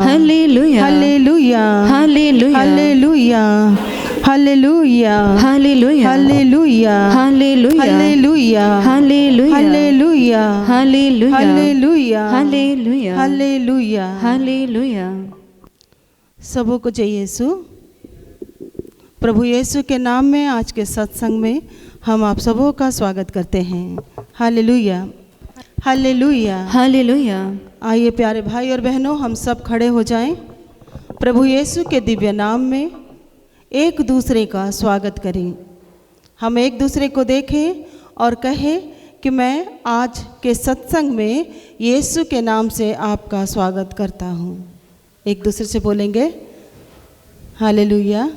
Hallelujah hallelujah hallelujah hallelujah hallelujah hallelujah hallelujah hallelujah hallelujah hallelujah hallelujah hallelujah hallelujah hallelujah hallelujah. Hallelujah. सबों को जय यीशु। प्रभु यीशु के नाम में आज के सत्संग में हम आप सबों का स्वागत करते हैं। Hallelujah hallelujah hallelujah. आइए प्यारे भाई और बहनों, हम सब खड़े हो जाएं। प्रभु यीशु के दिव्य नाम में एक दूसरे का स्वागत करें। हम एक दूसरे को देखें और कहें कि मैं आज के सत्संग में यीशु के नाम से आपका स्वागत करता हूँ। एक दूसरे से बोलेंगे हालेलुया।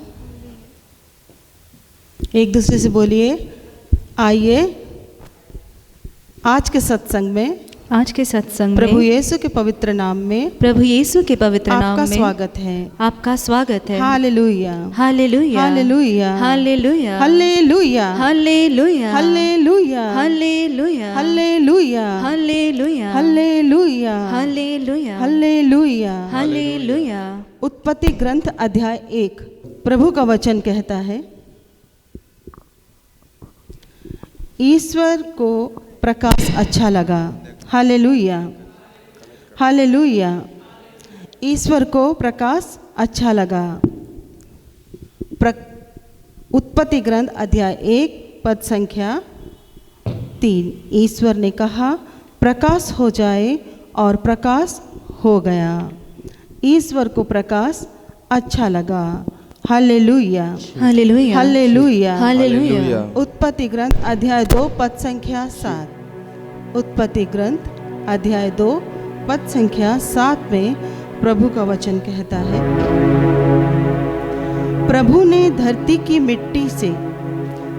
एक दूसरे से बोलिए आइए आज के सत्संग में प्रभु यीशु के पवित्र नाम में प्रभु यीशु के पवित्र नाम आपका में स्वागत है। आपका स्वागत है। Hallelujah hallelujah hallelujah hallelujah hallelujah hallelujah hallelujah hallelujah hallelujah hallelujah hallelujah hallelujah hallelujah. Hallelujah. उत्पत्ति ग्रंथ अध्याय 1 प्रभु का वचन कहता है, ईश्वर को प्रकाश अच्छा लगा। Hallelujah hallelujah. ईश्वर को प्रकाश अच्छा लगा। उत्पत्ति ग्रंथ अध्याय 1 पद संख्या 3। ईश्वर ने कहा प्रकाश हो जाए और प्रकाश हो गया। ईश्वर को प्रकाश अच्छा लगा। Hallelujah hallelujah hallelujah hallelujah. उत्पत्ति ग्रंथ अध्याय 2 पद संख्या 7। उत्पत्ति ग्रंथ अध्याय 2 पद संख्या 7 में प्रभु का वचन कहता है, प्रभु ने धरती की मिट्टी से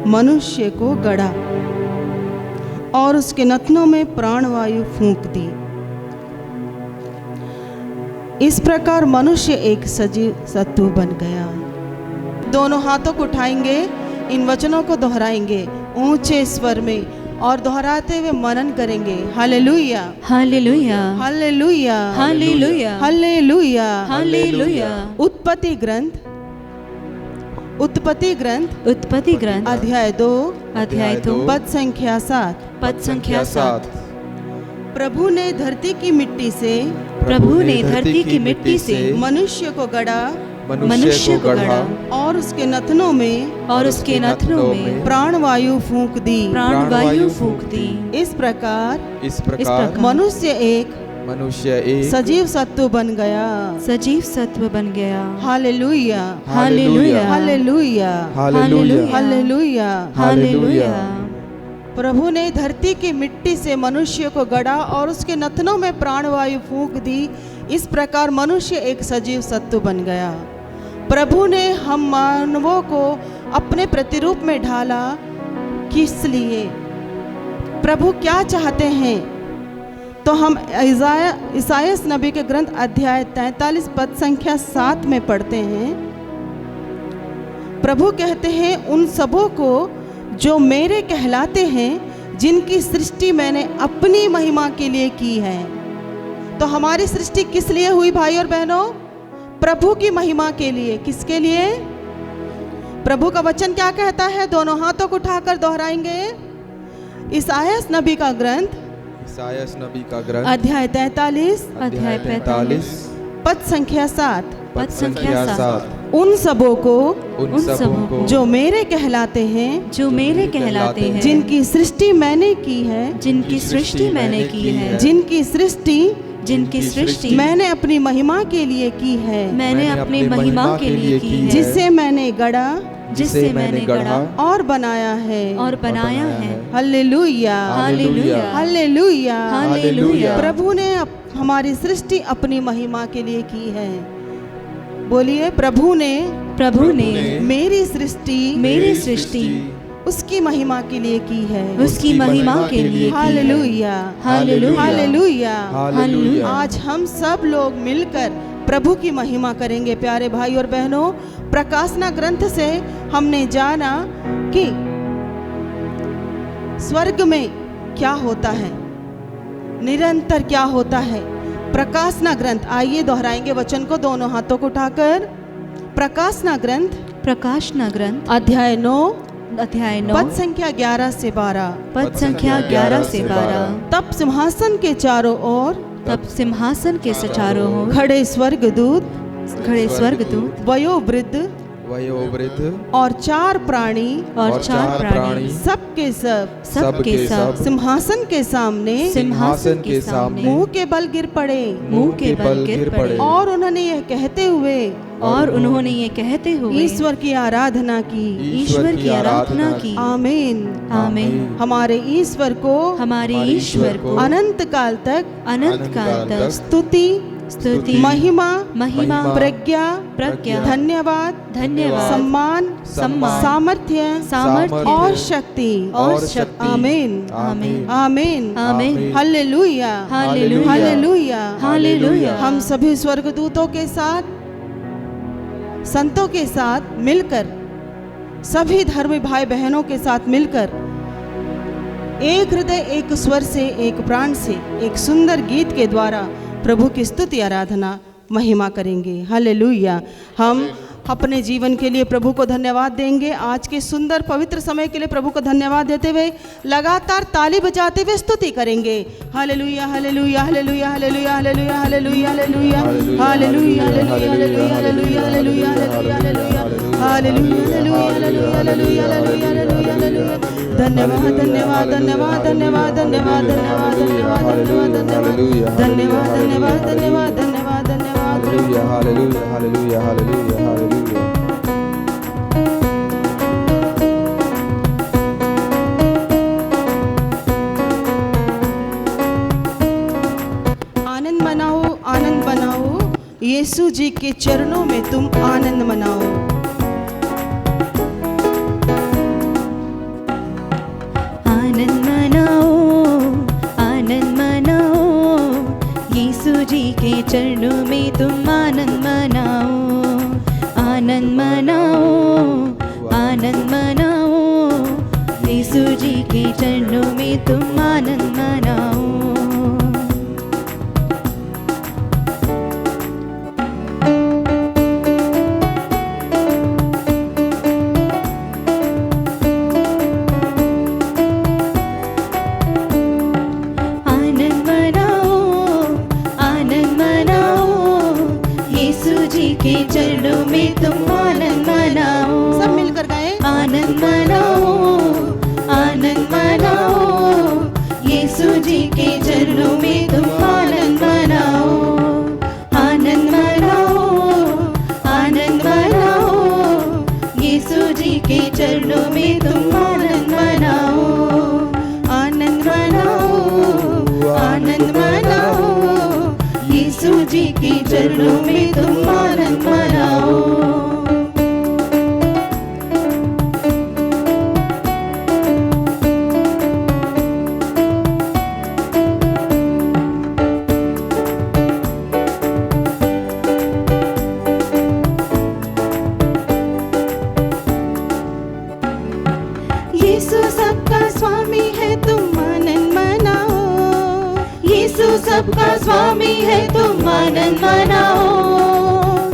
मनुष्य को गढ़ा और उसके नथनों में प्राणवायु फूंक दी। इस प्रकार मनुष्य एक सजीव सत्व बन गया। दोनों हाथों को उठाएंगे, इन वचनों को दोहराएंगे ऊंचे स्वर में और दोहराते हुए मनन करेंगे। Hallelujah hallelujah hallelujah hallelujah hallelujah hallelujah. उत्पत्ति ग्रंथ उत्पत्ति ग्रंथ अध्याय 2 पद संख्या 7। पद संख्या 7। प्रभु ने धरती की मिट्टी से मनुष्य को गढ़ा और उसके नथनों में प्राणवायु फूंक दी। इस प्रकार मनुष्य एक सजीव सत्व बन गया। Hallelujah hallelujah hallelujah hallelujah hallelujah. Hallelujah. प्रभु ने धरती की मिट्टी से मनुष्य को गढ़ा और उसके नथनों में प्राणवायु फूंक दी। इस प्रकार मनुष्य एक सजीव सत्व बन गया। प्रभु ने हम मानवों को अपने प्रतिरूप में ढाला। किस लिए? प्रभु क्या चाहते हैं? तो हम इसायास नबी के ग्रंथ अध्याय 43 पद संख्या 7 में पढ़ते हैं। प्रभु कहते हैं, उन सबों को जो मेरे कहलाते हैं, जिनकी सृष्टि मैंने अपनी महिमा के लिए की है। तो हमारी सृष्टि किस लिए हुई भाई और बहनों? प्रभु की महिमा के लिए। किसके लिए? प्रभु का वचन क्या कहता है? दोनों हाथों को उठाकर दोहराएंगे। इसायास नबी का ग्रंथ अध्याय 43 पद संख्या 7। उन सबों को जो मेरे कहलाते हैं, जिनकी सृष्टि मैंने की है, जिनकी सृष्टि मैंने अपनी महिमा के लिए की है, जिससे मैंने गढ़ा और बनाया है। Hallelujah hallelujah hallelujah hallelujah. प्रभु ने हमारी सृष्टि अपनी महिमा के लिए की है। बोलिए, प्रभु ने मेरी सृष्टि उसकी महिमा के लिए की है। Hallelujah hallelujah hallelujah. हालेलुया। आज हम सब लोग मिलकर प्रभु की महिमा करेंगे। प्यारे भाई और बहनों, प्रकाशना ग्रंथ से हमने जाना कि स्वर्ग में क्या होता है, निरंतर क्या होता है, प्रकाशना ग्रंथ, आइए दोहराएंगे वचन को दोनों हाथों को उठाकर। प्रकाशना ग्रंथ प्रकाशना ग्रंथ अध्याय 9 अध्याय 9 पद संख्या 11 से 12। पद संख्या 11 से 12। तब सिंहासन के चारों ओर तब सिंहासन के चारों ओर खड़े स्वर्गदूत वयोवृद्ध और 4 प्राणी और 4 प्राणी सबके सब सिंहासन के सामने मुंह के बल गिर पड़े और उन्होंने यह कहते हुए ईश्वर की आराधना की। आमीन आमीन। हमारे ईश्वर को अनंत काल तक स्तुति महिमा प्रज्ञा धन्यवाद सम्मान सामर्थ्य और शक्ति। आमीन आमीन आमीन। Hallelujah hallelujah. Hallelujah hallelujah. हम सभी स्वर्गदूतों के साथ, संतों के साथ मिलकर, सभी धर्मी भाई बहनों के साथ मिलकर एक हृदय एक स्वर से एक प्राण से एक सुंदर गीत के द्वारा प्रभु की स्तुति आराधना महिमा करेंगे। हालेलुया। हम अपने जीवन के लिए प्रभु को धन्यवाद देंगे। आज के सुंदर पवित्र समय के लिए प्रभु को धन्यवाद देते हुए लगातार ताली बजाते हुए स्तुति करेंगे। Hallelujah hallelujah hallelujah hallelujah hallelujah hallelujah hallelujah hallelujah hallelujah hallelujah hallelujah hallelujah hallelujah. धन्यवाद धन्यवाद धन्यवाद धन्यवाद धन्यवाद धन्यवाद धन्यवाद धन्यवाद धन्यवाद धन्यवाद धन्यवाद धन्यवाद धन्यवाद धन्यवाद। Hallelujah hallelujah hallelujah hallelujah hallelujah. आनंद मनाओ यीशु जी के चरणों में तुम आनंद मनाओ। आनंद मनाओ यीशु जी के चरणों में तुम आनंद मनाओ। आनंद मनाओ यीशु जी के चरणों में तुम आनंद मनाओ। के चरणों में तुम आनंद मनाओ। सब मिलकर गाएं। आनंद मनाओ यीशु जी के चरणों में तुम आनंद मनाओ। आनंद मनाओ यीशु जी के चरणों में तुम आनंद मनाओ। आनंद मनाओ यीशु जी के चरणों में तुम आनंद मनाओ। यीशु सबका स्वामी है तुम आनंद मनाओ। यीशु सबका स्वामी है तुम आनंद मनाओ।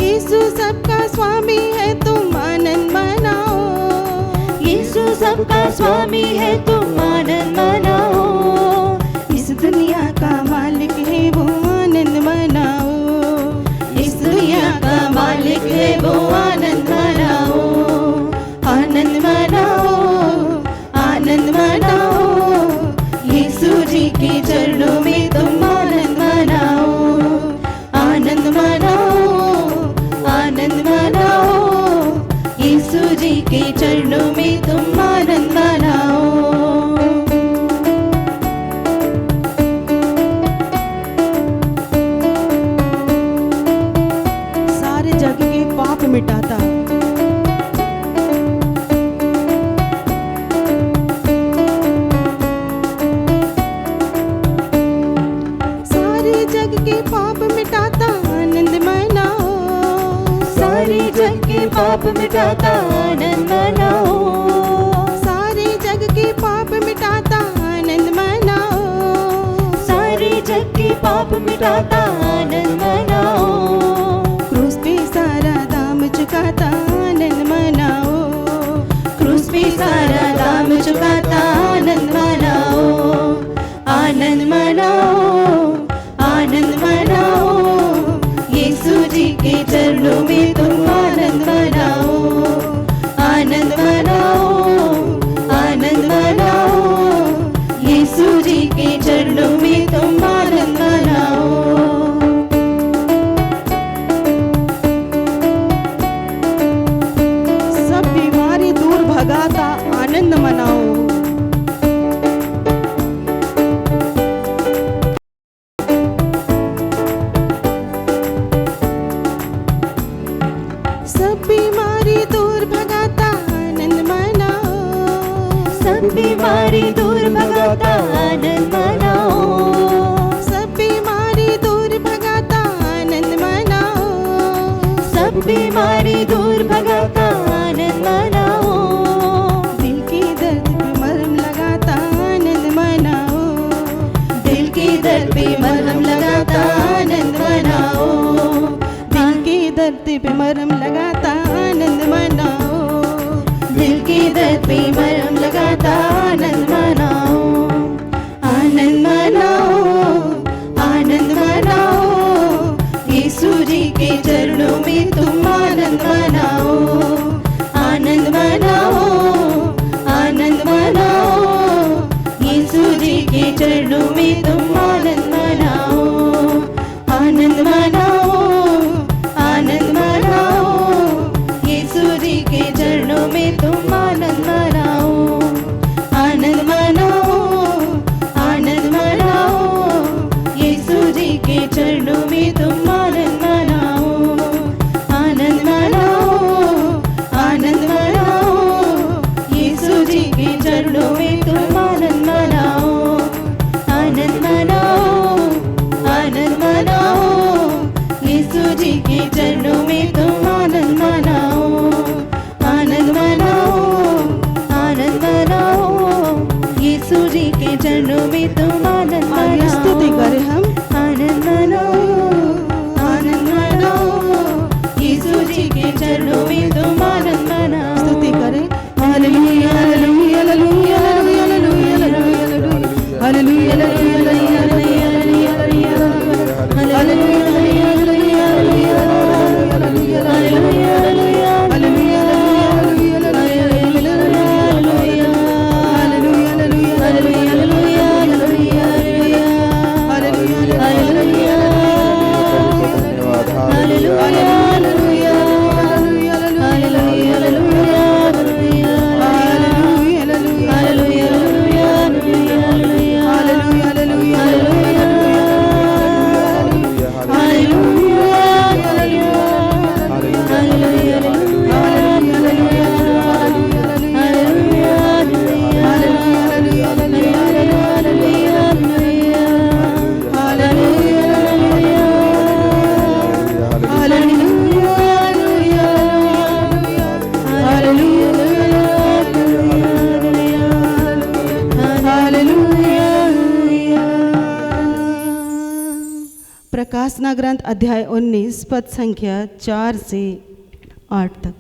यीशु सबका स्वामी है तुम आनंद मनाओ। यीशु सबका स्वामी है तुम आनंद मनाओ। इस दुनिया का मालिक है वो आनंद मनाओ। इस दुनिया का मालिक है वो आनंद मनाओ। आनंद मनाओ यीशु जी के चरणों में तुम आनंद मनाओ। आनंद मनाओ यीशु जी के चरणों में तुम आनंद मनाओ। सारे जग के पाप मिटाता आनंद मनाओ। सारे जग के पाप मिटाता आनंद मनाओ। सारे जग के पाप मिटाता आनंद मनाओ। सारे जग के पाप मिटाता चरणों में तुम आनंद मनाओ। सब बीमारी दूर भगाता आनंद मनाओ। सब बीमारी दूर भगाता आनंद मनाओ। सब बीमारी दूर भगाता आनंद मनाओ। सब बीमारी दूर भगाता आनंद मनाओ। सब बीमारी दूर भगाता आनंद मनाओ। दिल की दर्द पे मरहम लगाता आनंद मनाओ। दिल की दर्द पे मरहम लगाता आनंद मनाओ। दिल की दर्द पे मरहम लगाता आनंद मनाओ। दिल की दर्द पे मरहम लगाता आनंद मनाओ। आनंद मनाओ, आनंद मनाओ। यीशु जी के चरणों में तुम आनंद मनाओ। आनंद मनाओ, आनंद मनाओ। यीशु जी के चरणों में तुम आनंद मनाओ। आनंद मनाओ, आनंद मनाओ। यीशु जी के चरणों में तुम आनंद मनाओ। आनंद मनाओ, आनंद मनाओ। यीशु जी के चरणों में तुम आनंद मनाओ। आनंद मनाओ, आनंद मनाओ। यीशु जी के चरणों में तुम आनंद मनाओ। आनंद मनाओ, आनंद मनाओ। यीशु जी के चरणों में तुम आनंद मनाओ। आनंद मनाओ, आनंद मनाओ। यीशु जी के चरणों में तुम आनंद आइए मनाओ। स्तुति करें हम। आनंद मनाओ, आनंद मनाओ। यीशु जी के चरणों में तुम आनंद मनाओ। स्तुति करें। Hallelujah hallelujah hallelujah hallelujah hallelujah hallelujah प्रकाशना ग्रंथ अध्याय 19 पद संख्या 4 से 8 तक।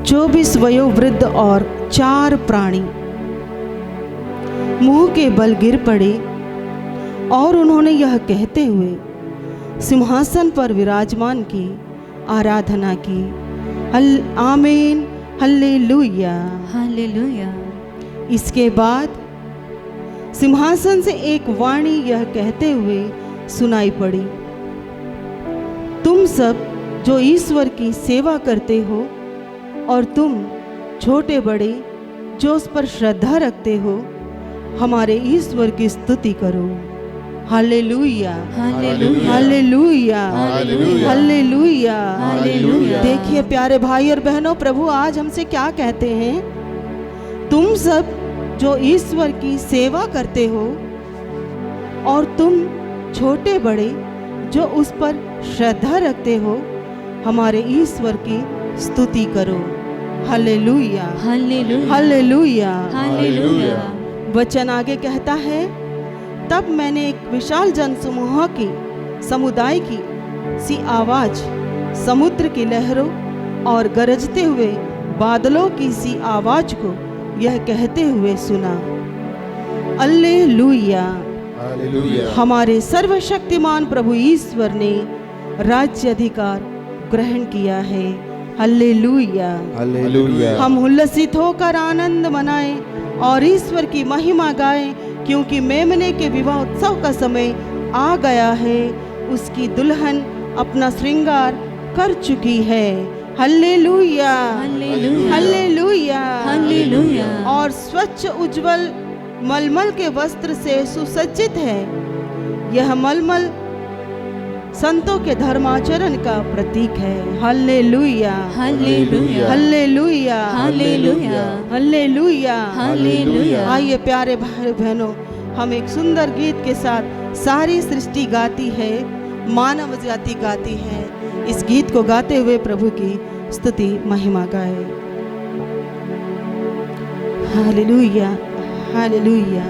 24 वयोवृद्ध और 4 प्राणी मुंह के बल गिर पड़े और उन्होंने यह कहते हुए सिंहासन पर विराजमान की आराधना की, आमीन, हल्लेलुया, हालेलुया। इसके बाद सिंहासन से एक वाणी यह कहते हुए सुनाई पड़ी, तुम सब जो ईश्वर की सेवा करते हो और तुम छोटे बड़े जो उस पर श्रद्धा रखते हो, हमारे ईश्वर की स्तुति करो। Hallelujah, hallelujah, hallelujah, hallelujah, hallelujah, hallelujah. देखिए प्यारे भाई और बहनों, प्रभु आज हमसे क्या कहते हैं, तुम सब जो ईश्वर की सेवा करते हो और तुम छोटे बड़े जो उस पर श्रद्धा रखते हो, हमारे ईश्वर की स्तुति करो। Hallelujah, hallelujah, hallelujah, hallelujah. वचन आगे कहता है, तब मैंने एक विशाल जनसमूह की समुदाय की सी आवाज, समुद्र की लहरों और गरजते हुए बादलों की सी आवाज को यह कहते हुए सुना, अल्लेलुया, हमारे सर्वशक्तिमान प्रभु ईश्वर ने राज्य अधिकार ग्रहण किया है। हालेलुया। हालेलुया। हम उल्लसित होकर आनंद मनाएं और ईश्वर की महिमा गाएं, क्योंकि मेमने के विवाह उत्सव का समय आ गया है। उसकी दुल्हन अपना श्रृंगार कर चुकी है। Hallelujah, hallelujah, hallelujah, hallelujah. और स्वच्छ उज्जवल मलमल के वस्त्र से सुसज्जित है। यह मलमल संतों के धर्माचरण का प्रतीक है। Hallelujah, hallelujah, hallelujah, hallelujah, hallelujah, hallelujah. आइए प्यारे भाई बहनों, हम एक सुंदर गीत के साथ सारी सृष्टि गाती है, मानव जाति गाती है। इस गीत को गाते हुए प्रभु की स्तुति महिमा गाए। Hallelujah, hallelujah.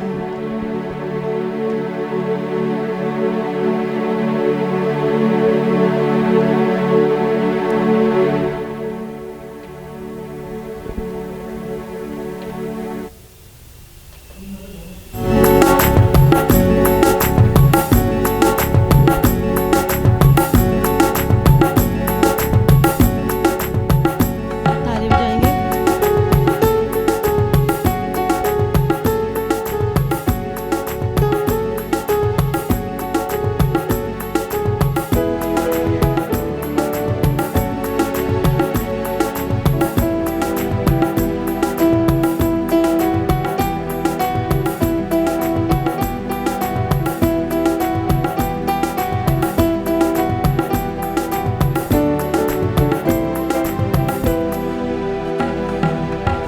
ताली बजाएंगे।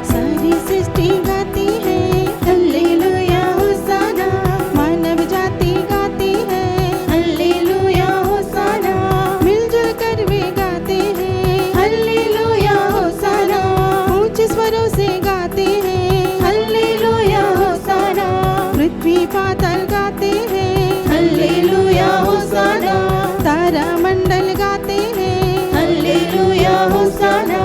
सारी सृष्टि गाती है हालेलुया होसाना। मानव जाति गाती है हालेलुया होसाना। मिलजुल कर वे गाते हैं हालेलुया होसाना। ऊंचे स्वरों से गाते हैं हालेलुया होसाना। पृथ्वी पाताल गाते हैं हालेलुया होसाना। तारा मंडल गाते हैं hallelujah hosanna.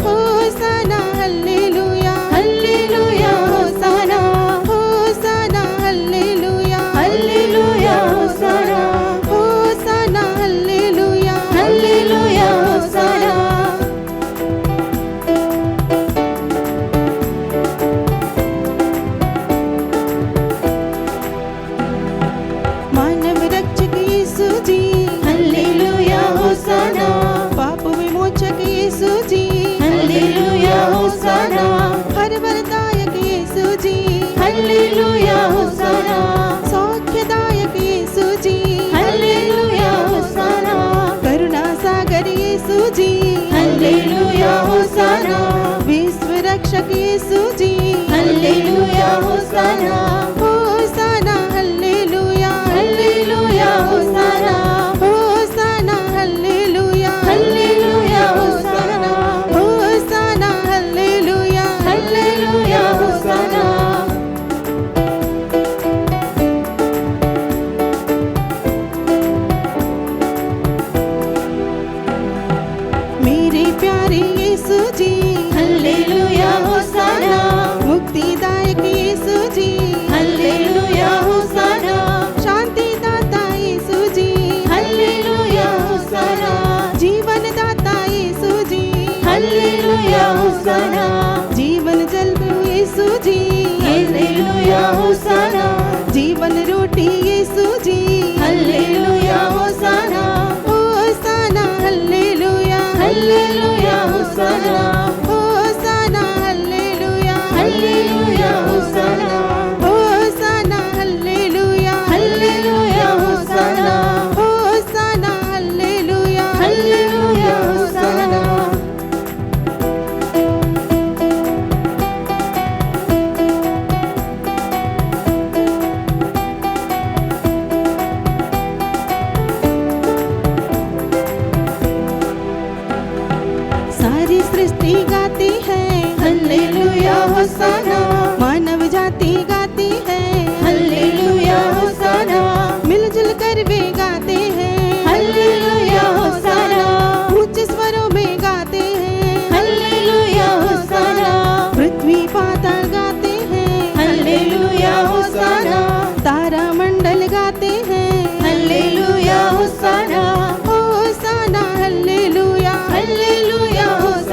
Hosanna hallelujah, hallelujah hosanna. Hosanna hallelujah, hallelujah hosanna. Hosanna hallelujah, hallelujah hosanna. मानव रक्षक यीशु जी हालेलुया होसाना। पाप विमोचक यीशु जी हालेलुया होसाना। हर वरदायक यीशु जी हालेलुया होसाना। सौख्यदायक यीशु जी हालेलुया होसाना। करुणा सागर यीशु जी हालेलुया होसाना। विश्व रक्षक Yeshu ji hallelujah hosanna. Hosanna hallelujah, hallelujah hosanna. Hosanna hallelujah, hallelujah hosanna. Hosanna hallelujah, hallelujah hosanna. मेरे प्यारे यीशु जी हालेलुया होसाना। मुक्तिदायक यीशु जी हालेलुया होसाना। शांति दाता यीशु जी हालेलुया होसाना। जीवन दाता यीशु जी हालेलुया होसाना। जीवन जल यीशु जी हालेलुया होसाना। जीवन रोटी Yeshu ji hallelujah hosanna. Hosanna hallelujah, hallelujah hosanna. Hosanna hallelujah, hallelujah hosanna. Hosanna hallelujah, hallelujah hosanna. Hosanna hallelujah, hallelujah hosanna. सारी सृष्टि गाती है हालेलुया होसाना। मानव जाति गाती है हालेलुया होसाना। मिलजुल कर वे गाते हैं हालेलुया होसाना। ऊंचे स्वरों में गाते हैं हालेलुया होसाना। पृथ्वी पाताल गाते हैं हालेलुया होसाना। तारा मंडल गाते हैं hallelujah hosanna. Hosanna hallelujah, hallelujah hosanna.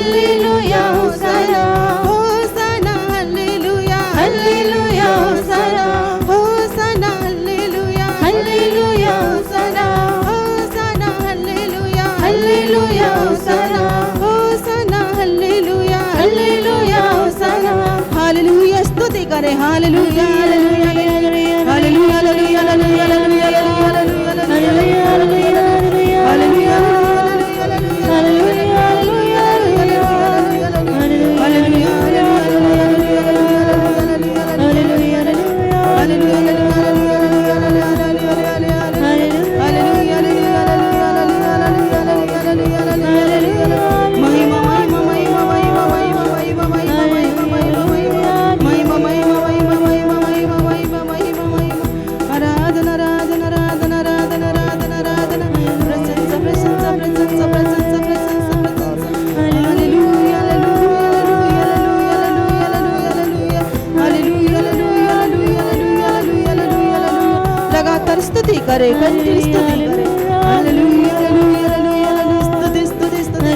Hallelujah hosanna hosanna hallelujah hallelujah hosanna hosanna hallelujah hallelujah hosanna hosanna hallelujah hallelujah hosanna hosanna hallelujah hallelujah hosanna hallelujah स्तुति करें hallelujah hallelujah hallelujah hallelujah hallelujah स्तुति करे continue स्तुति करे hallelujah hallelujah hallelujah स्तुति स्तुति स्तुति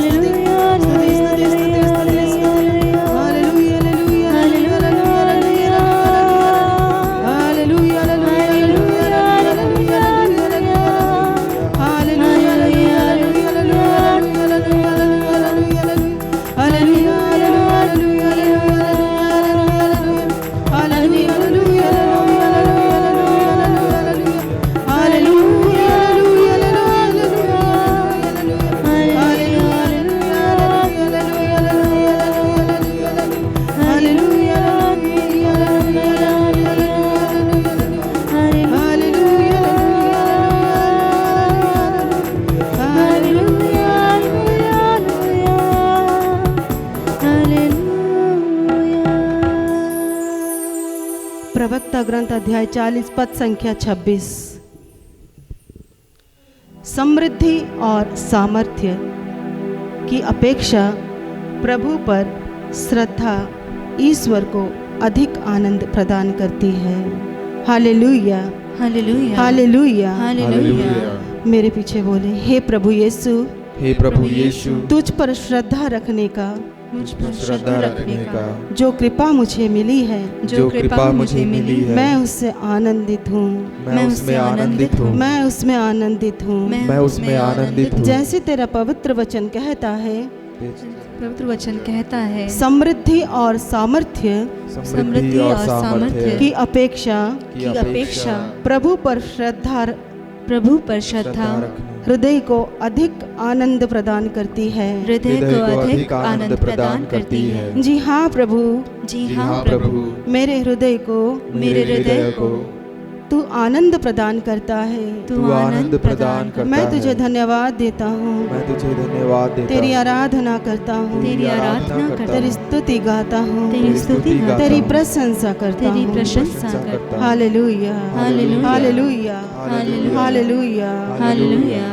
स्तुति स्तुति स्तुति स्तुति हालेलुया हालेलुया हालेलुया हालेलुया प्रवक्ता ग्रंथ अध्याय 40 पद संख्या 26। समृद्धि और सामर्थ्य की अपेक्षा प्रभु पर श्रद्धा ईश्वर को अधिक आनंद प्रदान करती है। Hallelujah hallelujah hallelujah hallelujah. मेरे पीछे बोले, हे प्रभु यीशु, हे प्रभु यीशु, तुझ पर श्रद्धा रखने का, मुझ पर श्रद्धा रखने का जो कृपा मुझे मिली है, जो कृपा मुझे मिली है, मैं उससे आनंदित हूँ, मैं उसमें आनंदित हूँ, मैं उसमें आनंदित हूँ। मैं उसमें आनंदित हूँ। जैसे तेरा पवित्र वचन कहता है, पवित्र वचन कहता है, समृद्धि और सामर्थ्य समृद्धि और सामर्थ्य की अपेक्षा प्रभु पर श्रद्धा हृदय को अधिक आनंद प्रदान करती है। हृदय को अधिक आनंद प्रदान करती है। जी हाँ प्रभु, जी हाँ प्रभु, मेरे हृदय को तू आनंद प्रदान करता है। तू आनंद प्रदान करता है। मैं तुझे धन्यवाद देता हूँ, मैं तुझे धन्यवाद देता हूँ, तेरी आराधना करता हूँ, तेरी आराधना करता तेरी स्तुति गाता हूँ, तेरी स्तुति गाता तेरी हूँ, प्रशंसा करता तेरी हूँ। प्रशंसा करता हूँ। Hallelujah hallelujah hallelujah hallelujah hallelujah. Hallelujah.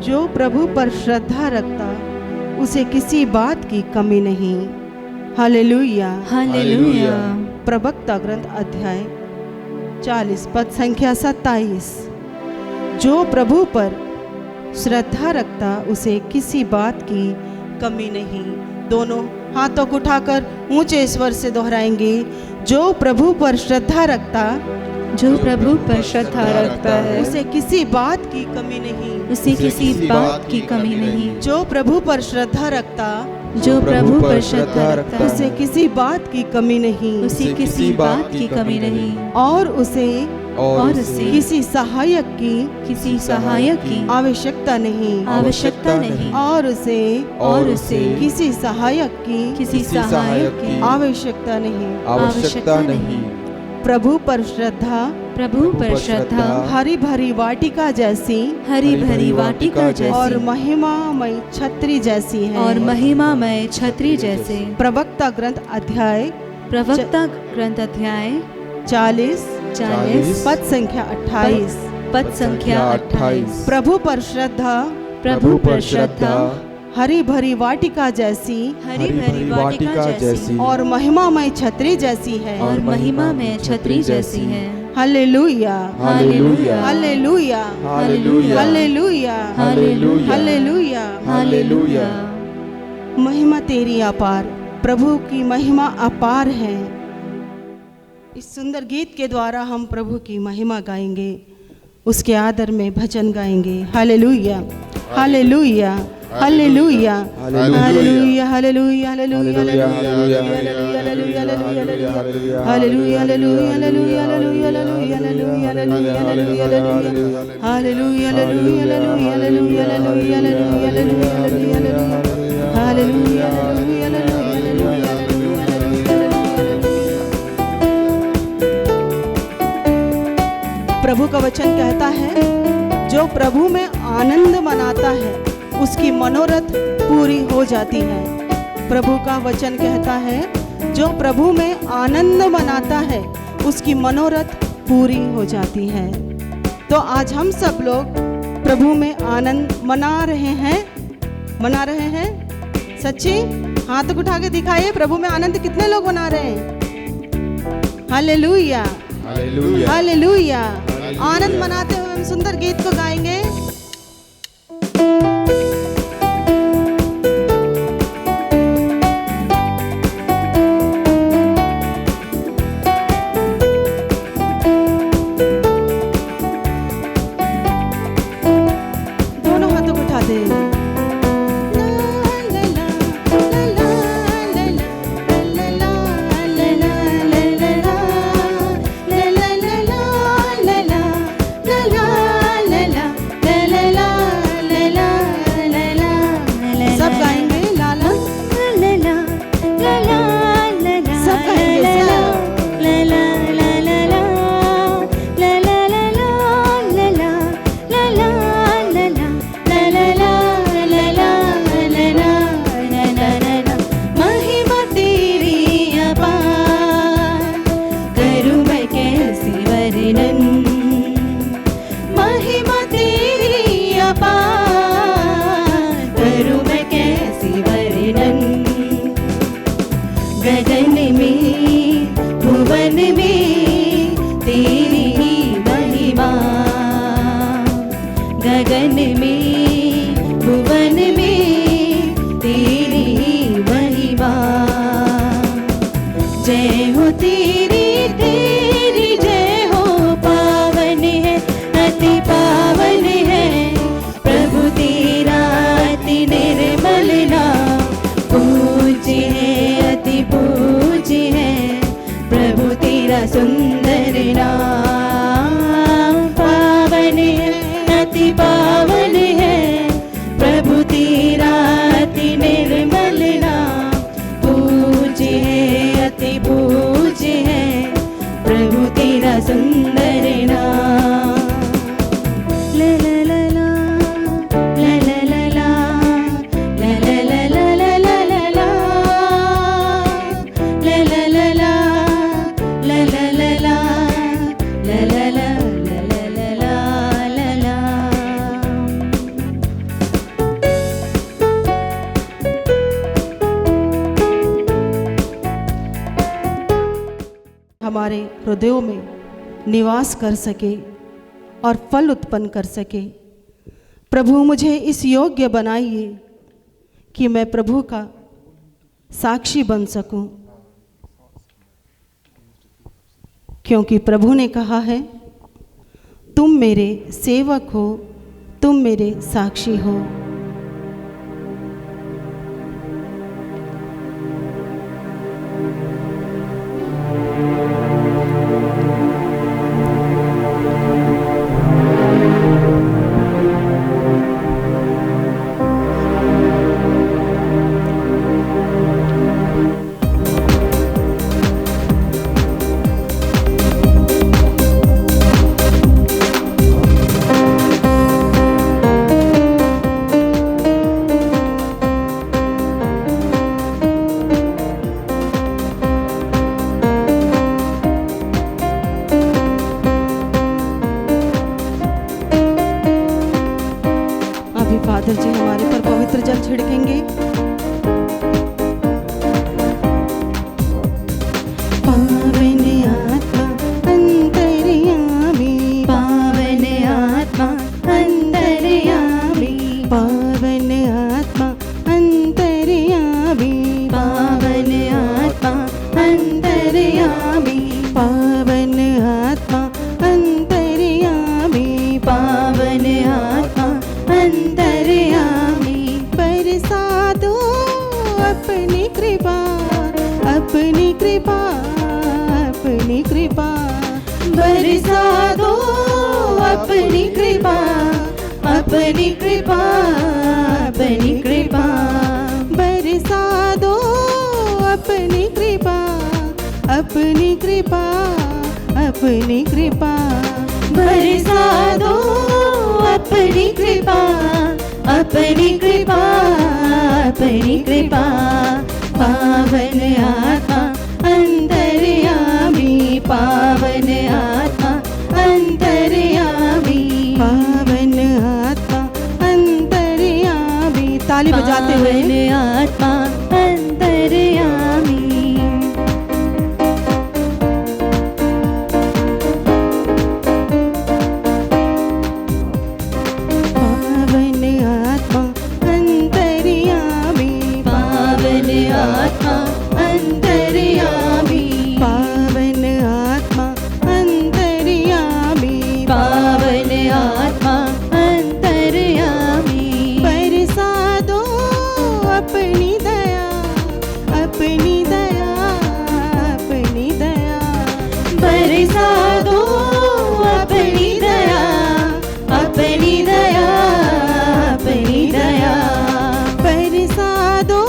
जो प्रभु पर श्रद्धा रखता उसे किसी बात की कमी नहीं। Hallelujah hallelujah. प्रवक्ता ग्रंथ अध्याय 40 पद संख्या 27। जो प्रभु पर श्रद्धा रखता उसे किसी बात की कमी नहीं। दोनों हाथों को उठाकर ऊंचे स्वर से दोहराएंगे, जो प्रभु पर श्रद्धा रखता, जो प्रभु पर श्रद्धा रखता है, उसे किसी बात की कमी नहीं, उसे किसी बात की कमी नहीं। जो प्रभु पर श्रद्धा रखता, जो प्रभु पर श्रद्धा रखता है, उसे किसी बात की कमी नहीं, उसे किसी बात की कमी नहीं। और उसे किसी सहायक की आवश्यकता नहीं, और उसे किसी सहायक की आवश्यकता नहीं। प्रभु पर श्रद्धा हरी भरी वाटिका जैसी और महिमामय छतरी जैसी है। प्रवक्ता ग्रंथ अध्याय 40 पद संख्या 28। प्रभु पर श्रद्धा हरी भरी वाटिका जैसी और महिमामय छतरी जैसी है। Hallelujah hallelujah hallelujah hallelujah hallelujah. महिमा तेरी अपार, प्रभु की महिमा अपार है। इस सुंदर गीत के द्वारा हम प्रभु की महिमा गाएंगे, उसके आदर में भजन गाएंगे। Hallelujah hallelujah hallelujah hallelujah hallelujah hallelujah hallelujah hallelujah प्रभु का वचन कहता है, जो प्रभु में आनंद मनाता है उसकी मनोरथ पूरी हो जाती है। प्रभु का वचन कहता है, जो प्रभु में आनंद मनाता है उसकी मनोरथ पूरी हो जाती है। तो आज हम सब लोग प्रभु में आनंद मना रहे हैं। सच्ची हाथ उठा के दिखाइए, प्रभु में आनंद कितने लोग मना रहे हैं? Hallelujah hallelujah hallelujah. आनंद मनाते हुए हम सुंदर गीत को गाएंगे। दोनों हाथों को उठा दे। गगन में भुवन में तेरी महिमा, गगन में भुवन में तेरी महिमा। जय हो तेरी तेरी जय हो, पावन है अति पावन है प्रभु तेरा अति निर्मल नाम। पूज्य है अति पूज्य है प्रभु तेरा सुंदर नाम। पावन है अति पावन है प्रभु तेरा अति निर्मल नाम। पूज्य है अति पूज्य है प्रभु तेरा सुंदर नाम। ला ला ला ला ला ला ला ला ला ला ला ला ला ला हमारे हृदयों में निवास कर सके और फल उत्पन्न कर सके। प्रभु मुझे इस योग्य बनाइए कि मैं प्रभु का साक्षी बन सकूं, क्योंकि प्रभु ने कहा है, तुम मेरे सेवक हो, तुम मेरे साक्षी हो। फादर जी हमारे पर पवित्र जल छिड़केंगे। पावन आत्मा अंतर्यामी, पावन आत्मा अंतर्यामी, पावन आत्मा अंतर्यामी, अपनी कृपा, अपनी कृपा। बरसा दो अपनी कृपा, अपनी कृपा, अपनी कृपा। बरसा दो अपनी कृपा, अपनी कृपा, अपनी कृपा। पावन आत्मा अंतर्यामी, पावन आत्मा अंतर्यामी, पावन आत्मा अंतर्यामी। ताली बजाते हुए पावन आत्मा अंतर्यामी। पावन आत्मा अंतर्यामी, पावन आत्मा अंतर्यामी, पावन आत्मा अंतर्यामी, पावन आत्मा अंतर्यामी। बरसा दो अपनी दया, अपनी दया, अपनी दया। बरसा दो अपनी दया, अपनी दया, अपनी दया। बरसा दो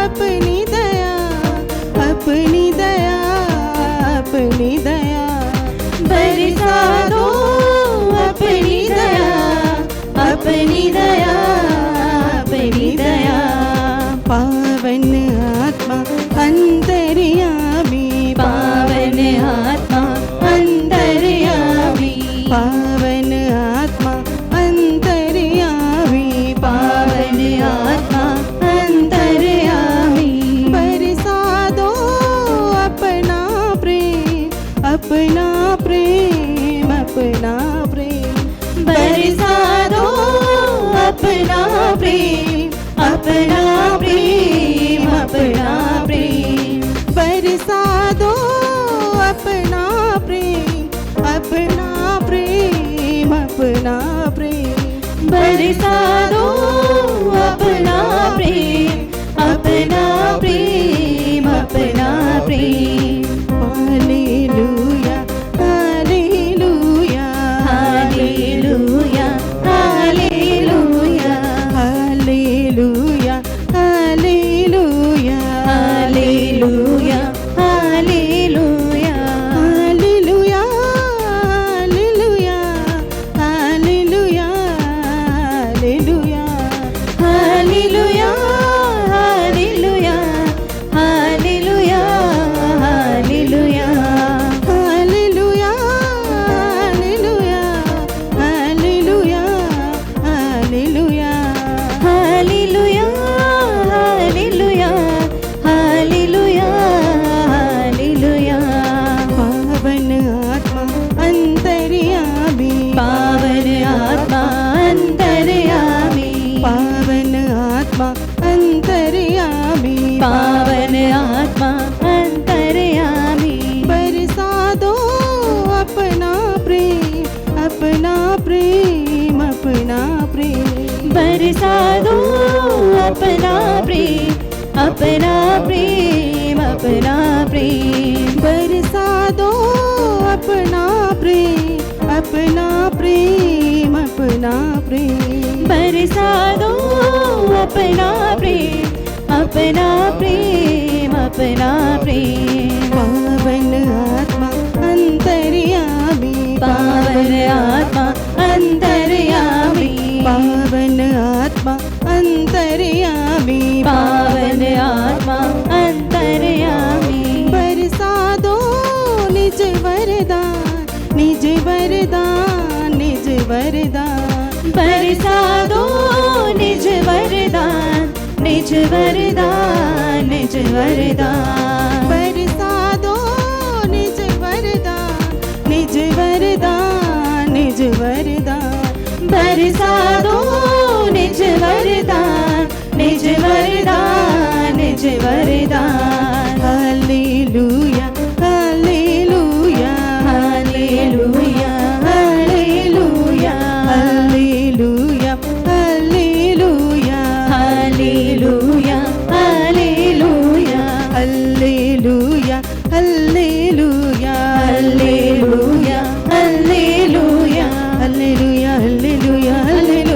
अपनी दया, अपनी दया, अपनी दया। बरसा दो अपनी दया, अपनी दया, अपनी दया। पावन आत्मा अंतर्यामी, पावन आत्मा अंतर्यामी, पावन आत्मा अंतर्यामी, पावन आत्मा अंतर्यामी। बरसा दो अपना प्रेम, अपना प्रेम, अपना प्रेम। बरसा दो अपना प्रेम, अपना प्रेम, अपना प्रेम। बरसा दो अपना प्रेम, अपना प्रेम, अपना प्रेम। बरसा दो अपना प्रेम, अपना प्रेम, अपना प्रेम। Hallelujah, hallelujah, hallelujah, hallelujah, hallelujah, hallelujah, hallelujah, hallelujah. Hallelujah, hallelujah, hallelujah, hallelujah. Hallelujah, hallelujah, hallelujah, hallelujah. Hallelujah, hallelujah, hallelujah, hallelujah. Hallelujah, hallelujah, hallelujah, hallelujah. पावन आत्मा अंतर्यामी, पावन आत्मा अंतर्यामी, पावन आत्मा अंतर्यामी, पावन आत्मा अंतर्यामी। बरसा दो अपना प्रेम, अपना प्रेम, अपना प्रेम। बरसा दो अपना प्रेम, अपना प्रेम, अपना प्रेम। बरसा दो अपना प्रेम, अपना प्रेम, अपना प्रेम। बरसा दो अपना प्रेम, अपना प्रेम, अपना प्रेम। पावन आत्मा अंतर्यामी, पावन आत्मा अंतर्यामी, पावन आत्मा अंतर्यामी, पावन आत्मा अंतर्यामी। बरसा दो निज वरदान, निज वरदान, निज वरदान। बरसा दो निज वरदान, निज वरदान, निज वरदान। बरसा दो निज वरदान, निज वरदान, निज वरदान। बरसा दो निज वरदान, निज वरदान, निज वरदान। Hallelujah, hallelujah, hallelujah, hallelujah, hallelujah, hallelujah, hallelujah, hallelujah, hallelujah, hallelujah, hallelujah, hallelujah, hallelujah, hallelujah, hallelujah.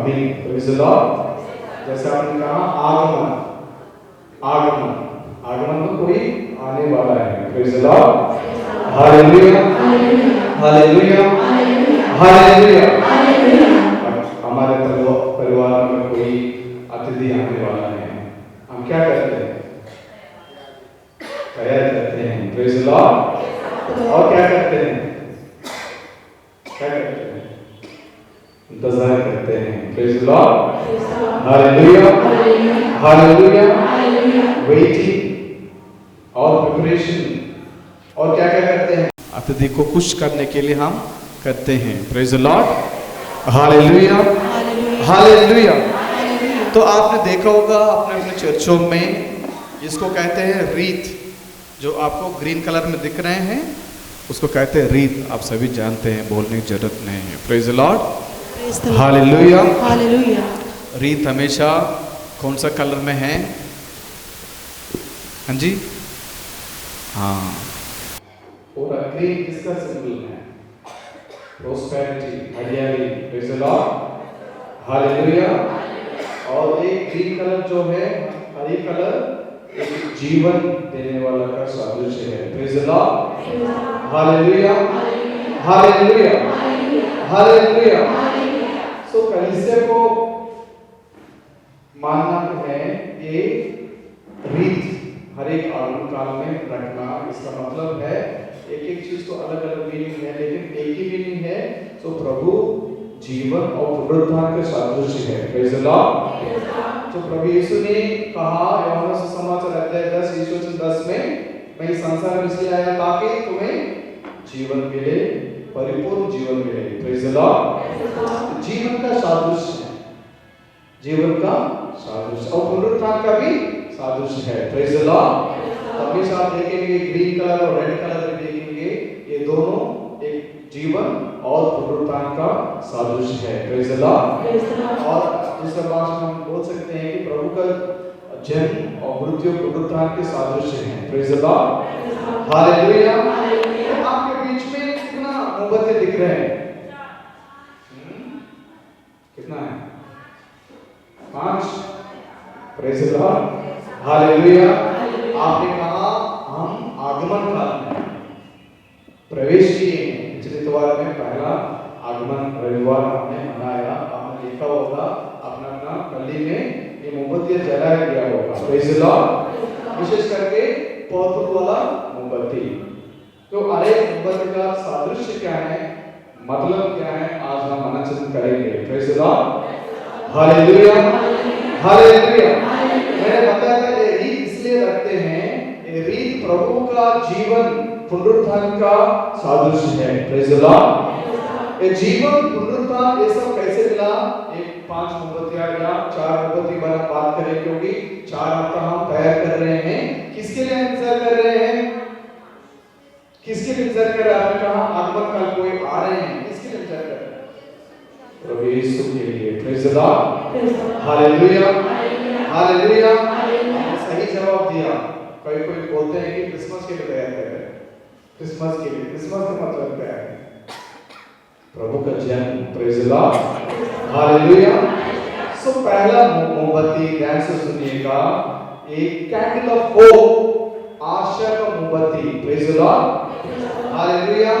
अभी प्रेज़ द लॉर्ड। जैसे आपने कहा आगमन, आगमन, आगमन तो कोई आने वाला है। Praise the Lord, hallelujah, hallelujah, hallelujah. हमारे परिवार में कोई अतिथि आने वाला है, हम क्या करते हैं? तैयार करते हैं। Praise the Lord. और क्या करते हैं? क्या करते हैं? इंतजार करते हैं। Praise the Lord, hallelujah, hallelujah. Waiting और प्रिपरेशन। और क्या क्या करते हैं? अतिथि को खुश करने के लिए हम करते हैं। Praise the Lord, hallelujah, hallelujah. तो आपने देखा होगा अपने अपने चर्चों में, इसको कहते हैं रीत, जो आपको ग्रीन कलर में दिख रहे हैं उसको कहते हैं रीत। आप सभी जानते हैं, बोलने की जरूरत नहीं है। Praise the Lord, hallelujah, hallelujah. रीत हमेशा कौन सा कलर में है? हाँ जी, हाँ। और ग्रीन किसका सिंबल है? प्रोस्पेरिटी, हरियाली। Praise the Lord, hallelujah. और एक ग्रीन कलर जो है, हरी कलर, एक जीवन देने वाला का सादृश्य है। Praise the Lord, hallelujah, hallelujah, hallelujah. So कलीसिया को मानना है ये रीत हर एक आगमन काल में रखना। इसका मतलब है एक एक चीज तो अलग अलग मीनिंग है, लेकिन एक ही मीनिंग है। तो प्रभु जीवन और पुनरुत्थान के सादृश्य है। Praise the Lord. तो प्रभु यीशु ने कहा यूहन्ना सुसमाचार अध्याय 10 यीशु 10 में, मैं इस संसार में इसलिए आया ताकि तुम्हें जीवन मिले, परिपूर्ण जीवन मिले। Praise the Lord. जीवन का सादृश्य है, जीवन का सादृश्य, और पुनरुत्थान का भी सादृश्य है। Praise the Lord. हमेशा आप देखेंगे ग्रीन कलर और रेड कलर में देखेंगे, ये दोनों एक जीवन और पुनरुत्थान का सादृश्य है। Praise the Lord. और दूसरा भाषा में हम बोल सकते हैं कि प्रभु का जन्म और मृत्यु पुनरुत्थान के सादृश्य है। Praise the Lord, hallelujah. आपके बीच में कितना मोमबत्ती दिख रहे हैं? कितना है? 5। Praise the Lord, hallelujah. आपने कहा हम आगमन काल में प्रवेश किए हैं। पिछले इतवार में पहला आगमन रविवार हमने मनाया। आपने देखा होगा अपना अपना गली में ये मोमबत्ती जलाया गया होगा। Praise the Lord. विशेष करके पौधों वाला मोमबत्ती। तो अरे मोमबत्ती का सादृश्य क्या है, मतलब क्या है, आज हम मनन करेंगे। Praise the Lord, hallelujah, hallelujah. मैंने बताया था ये रीत इसलिए रखते हैं, ये रीत प्रभु का जीवन पुनरुत्थान का सादृश्य है। Praise the Lord. ये जीवन पुनरुत्थान ये सब कैसे मिला? एक 5 मोमबत्तियां या 4 मोमबत्ती बना बात करें, क्योंकि 4 हफ्ता हम तैयार कर रहे हैं। किसके लिए इंतजार कर रहे हैं? किसके लिए इंतजार कर रहे हैं? आपने कहा आगमन काल कोई आ रहे हैं, किसके लिए इंतजार कर रहे हैं? प्रभु यीशु के लिए। Praise the Lord, hallelujah, hallelujah. सही जवाब दिया। कोई बोलते हैं कि क्रिसमस के लिए तैयार कर रहे हैं। क्रिसमस के लिए, क्रिसमस का मतलब क्या है? प्रभु का जन्म। Praise the Lord, hallelujah. So पहला मोमबत्ती ध्यान से सुनिएगा, एक कैंडल ऑफ होप, आशा का मोमबत्ती। Praise the Lord, hallelujah,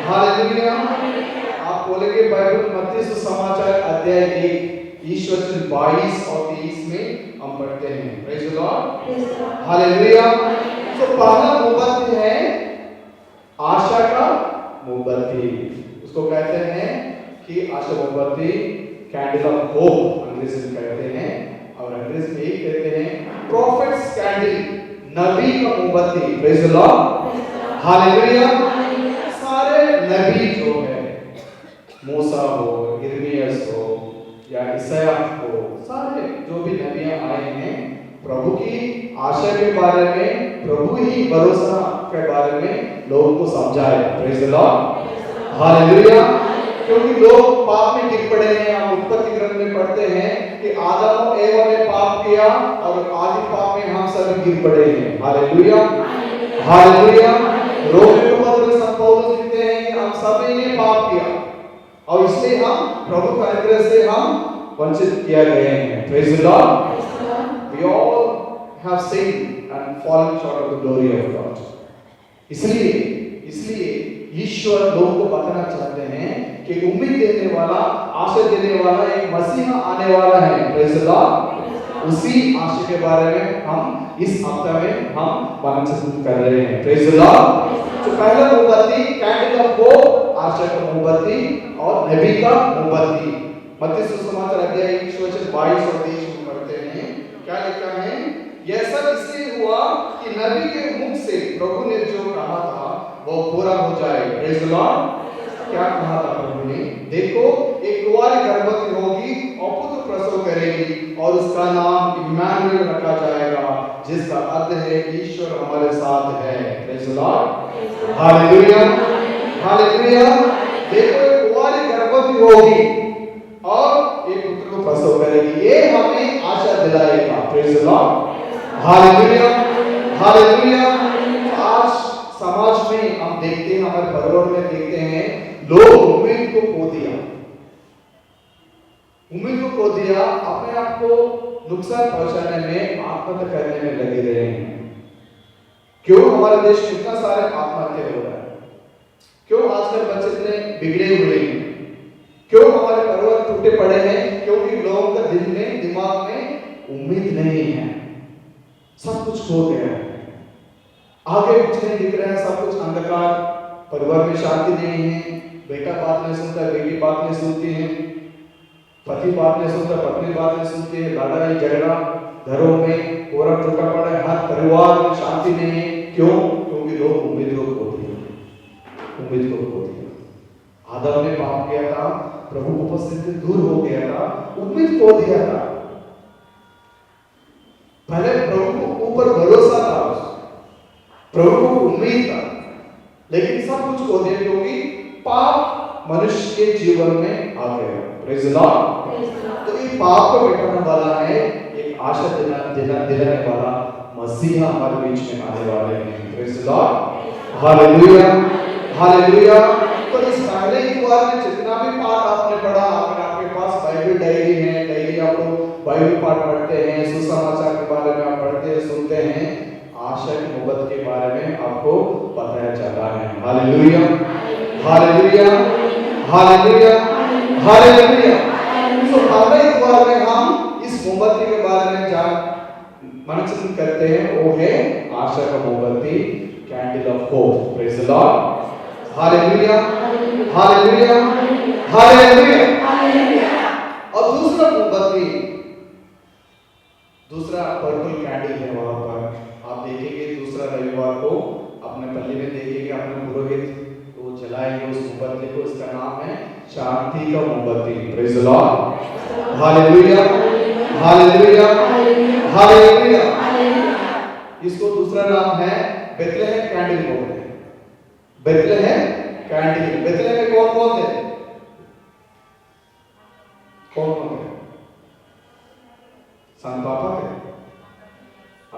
hallelujah. आप बोलेंगे बाइबल मत्ती सुसमाचार अध्याय 1 ईश्वर 22 और 23 में हम पढ़ते हैं। Praise the Lord, hallelujah. तो पहला मोमबत्ती है आशा का मोमबत्ती। उसको कहते हैं कि आशा मोमबत्ती, कैंडल ऑफ होप अंग्रेजी में कहते हैं, और अंग्रेजी में एक कहते हैं प्रॉफिट्स कैंडल, नबी का मोमबत्ती। Praise the Lord, hallelujah. सारे नबी जो है, मूसा हो, यिर्मयाह हो या ईसाया हो, सारे जो भी नबियां आए हैं, प्रभु की आशा के बारे में, प्रभु ही भरोसा के बारे में लोगों को समझाया। Praise the Lord, hallelujah. क्योंकि लोग पाप में गिर पड़े हैं। हम उत्पत्ति ग्रंथ में पढ़ते हैं कि आदम और एवा ने पाप किया और आदि पाप में हम सब गिर पड़े हैं। Hallelujah, hallelujah. रोमन को पत्र संत पौलुस लिखते हैं कि हम सभी ने पाप किया और इसलिए हम प्रभु के अनुग्रह से हम वंचित किया गए हैं। Praise the Lord. We all have sinned and fallen short of the glory of God. इसलिए ईश्वर लोगों को बताना चाहते हैं कि उम्मीद देने वाला, आशा देने वाला एक मसीहा आने वाला है। Praise the Lord. उसी आशा के बारे में हम इस हफ्ते में हम बातचीत कर रहे हैं। Praise the Lord. तो पहला मोमबत्ती कैंडल ऑफ होप, आशा का मोमबत्ती और नबी का मोमबत्ती। मत्ती सुसमाचार अध्याय 1 वचन 22 और 23 में पढ़ते हैं, क्या लिखा है? यह सब इसलिए हुआ कि नबी के मुख से प्रभु ने जो कहा था वो पूरा हो जाए। Praise the Lord. क्या कहा था प्रभु ने? देखो, एक कुंवारी गर्भवती होगी और पुत्र प्रसव करेगी और उसका नाम इम्मानुएल रखा जाएगा, जिसका अर्थ है ईश्वर हमारे साथ है। Praise the Lord. Hallelujah, hallelujah. देखो, एक कुंवारी गर्भवती होगी और एक पुत्र को प्रसव करेगी, ये हमें आशा दिलाएगा। Praise the Lord. Hallelujah, hallelujah. आज समाज में हम देखते हैं, हमारे परिवार में देखते हैं, लोग उम्मीद को खो दिया, अपने आप को नुकसान पहुंचाने में, आत्महत्या करने में लगे रहे हैं। क्यों हमारे देश में इतना सारे आत्महत्या हो रहा है? क्यों आजकल बच्चे इतने बिगड़े हुए हैं? क्यों हमारे परिवार टूटे पड़े हैं? क्योंकि लोगों का दिल में, दिमाग में उम्मीद नहीं है, सब कुछ खो गया है, आगे कुछ नहीं दिख रहा है, सब कुछ अंधकार, परिवार में शांति नहीं है, बेटा बात नहीं सुनता, बेटी बात नहीं सुनती है, पति बात नहीं सुनता, पत्नी बात नहीं सुनती है, लड़ाई झगड़ा घरों में पूरा टूटा पड़ा है, हर परिवार में शांति नहीं है। क्यों? क्योंकि लोग उम्मीद को खो दिया। आदम ने पाप किया था, प्रभु उपस्थिति दूर हो गया था, उम्मीद खो दिया था। पहले प्रभु को ऊपर भरोसा था, प्रभु को उम्मीद था, लेकिन सब कुछ खो दिया क्योंकि पाप मनुष्य के जीवन में आ गया। Praise the Lord. तो ये पाप को मिटाने वाला है, एक आशा दिलाने वाला मसीहा हमारे बीच में आने वाले हैं। Praise the Lord. Hallelujah, hallelujah. तो इस पहले इतवार में जितना भी पाठ आपने पढ़ा, अगर आपके पास बाइबल डायरी है, डायरी आप लोग बाइबल पाठ पढ़ते हैं, सुसमाचार के बारे में आप पढ़ते हैं, सुनते हैं, आशा की मोहब्बत के बारे में आपको बताया जा रहा है। Hallelujah, hallelujah, hallelujah, hallelujah. तो पहले इतवार में हम इस मोमबत्ती के बारे में मनन करते हैं, वो है आशा का मोमबत्ती, candle of hope. Praise the Lord. Hallelujah, hallelujah, hallelujah. और दूसरा मोमबत्ती, दूसरा पर्पल कैंडल है, वहां पर आप देखेंगे दूसरा रविवार को अपने पल्ली में देखेंगे, अपने पुरोहित वो जलाएंगे उस मोमबत्ती को, इसका नाम है शांति का मोमबत्ती। Praise the Lord. Hallelujah, hallelujah, hallelujah. इसको दूसरा नाम है बेथलेहम कैंडल बोलते हैं। Bethlehem candle. बेथलेहम में कौन कौन थे? कौन कौन थे? संत पापा थे,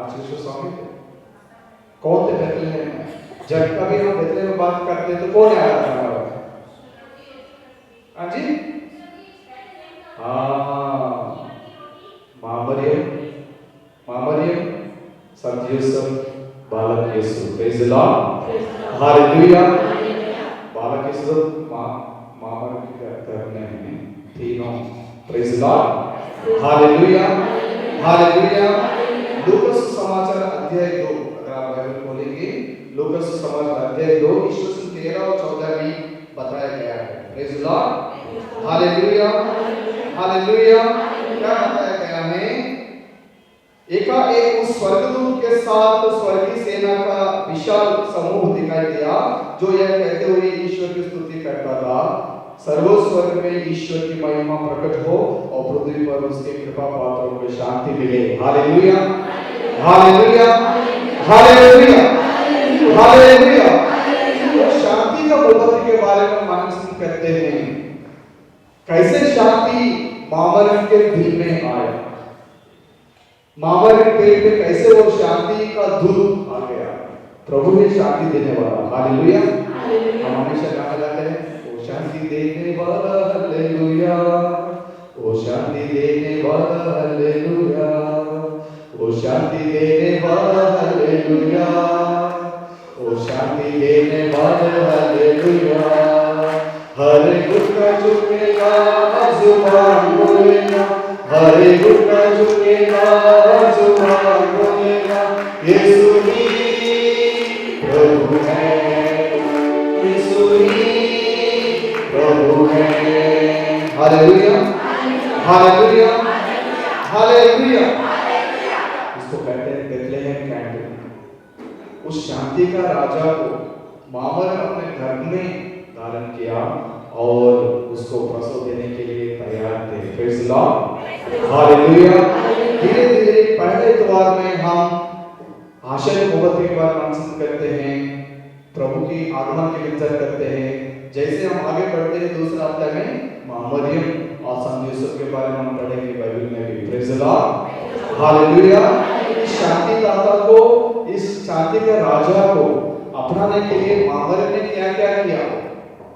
आशीष स्वामी थे। कौन थे बेथलेहम में? जब कभी हम बेथलेहम में बात करते हैं तो कौन याद आता है? हाँ जी, हाँ, माँ मरियम, संत यूसुफ, बालक Yeshu. Praise the Lord. Hallelujah. बालक यीशु, माँ मरियम के करने में तीनों। Praise the Lord. Hallelujah, hallelujah. Luka सुसमाचार अध्याय 2, अगर आप बाइबल खोलेंगे, लूका सुसमाचार अध्याय 2 ईस्वी 13 और 14 में बताया गया है। Praise the Lord. Hallelujah, hallelujah. क्या बताया गया है? एकाएक उस स्वर्गदूत के साथ स्वर्गीय सेना का विशाल समूह दिखाई दिया, जो यह कहते हुए ईश्वर की स्तुति करता था, सर्वस्वर्ग में ईश्वर की महिमा प्रकट हो और पृथ्वी पर उसके कृपा पात्रों को शांति मिले। Hallelujah, hallelujah, hallelujah, hallelujah. शांति का मोमबत्ती के बारे में मनन करते हैं, कैसे शांति माँ मरियम के दिल में आए, माँ मरियम के पेट में कैसे वो शांति का दूध आ गया। प्रभु ने शांति देने वाला। हालेलुया। हम हमेशा गाना गाते हैं, वो शांति देने वाला, हालेलुया, ओ शांति देने वाला हालेलुया, ओ शांति देने वाला हालेलुया, ओ शांति देने वाला हालेलुया। हर घुटना झुकेगा, जुबान बोलेगा, हर घुटना झुकेगा, जुबान बोलेगा, यीशु ही प्रभु है, यीशु ही प्रभु है। Hallelujah, hallelujah, hallelujah. इसको कहते हैं बेथलेहम कैंडल। उस शांति का राजा को मामर ने अपने घर में धारण किया और उसको प्रसव देने के लिए तैयार थे। Praise the Lord, hallelujah. धीरे धीरे पहले द्वार में हम आश्चर्य मोहब्बत के बारे में चिंतन करते हैं, प्रभु की आगमन की विचार करते हैं। जैसे हम आगे बढ़ते हैं दूसरा अध्याय में मरियम और संत यूसुफ के बारे में हम पढ़ेंगे बाइबल में भी। Praise the Lord, hallelujah. इस शांति दाता को, इस शांति के राजा को अपनाने के लिए मरियम ने क्या क्या किया,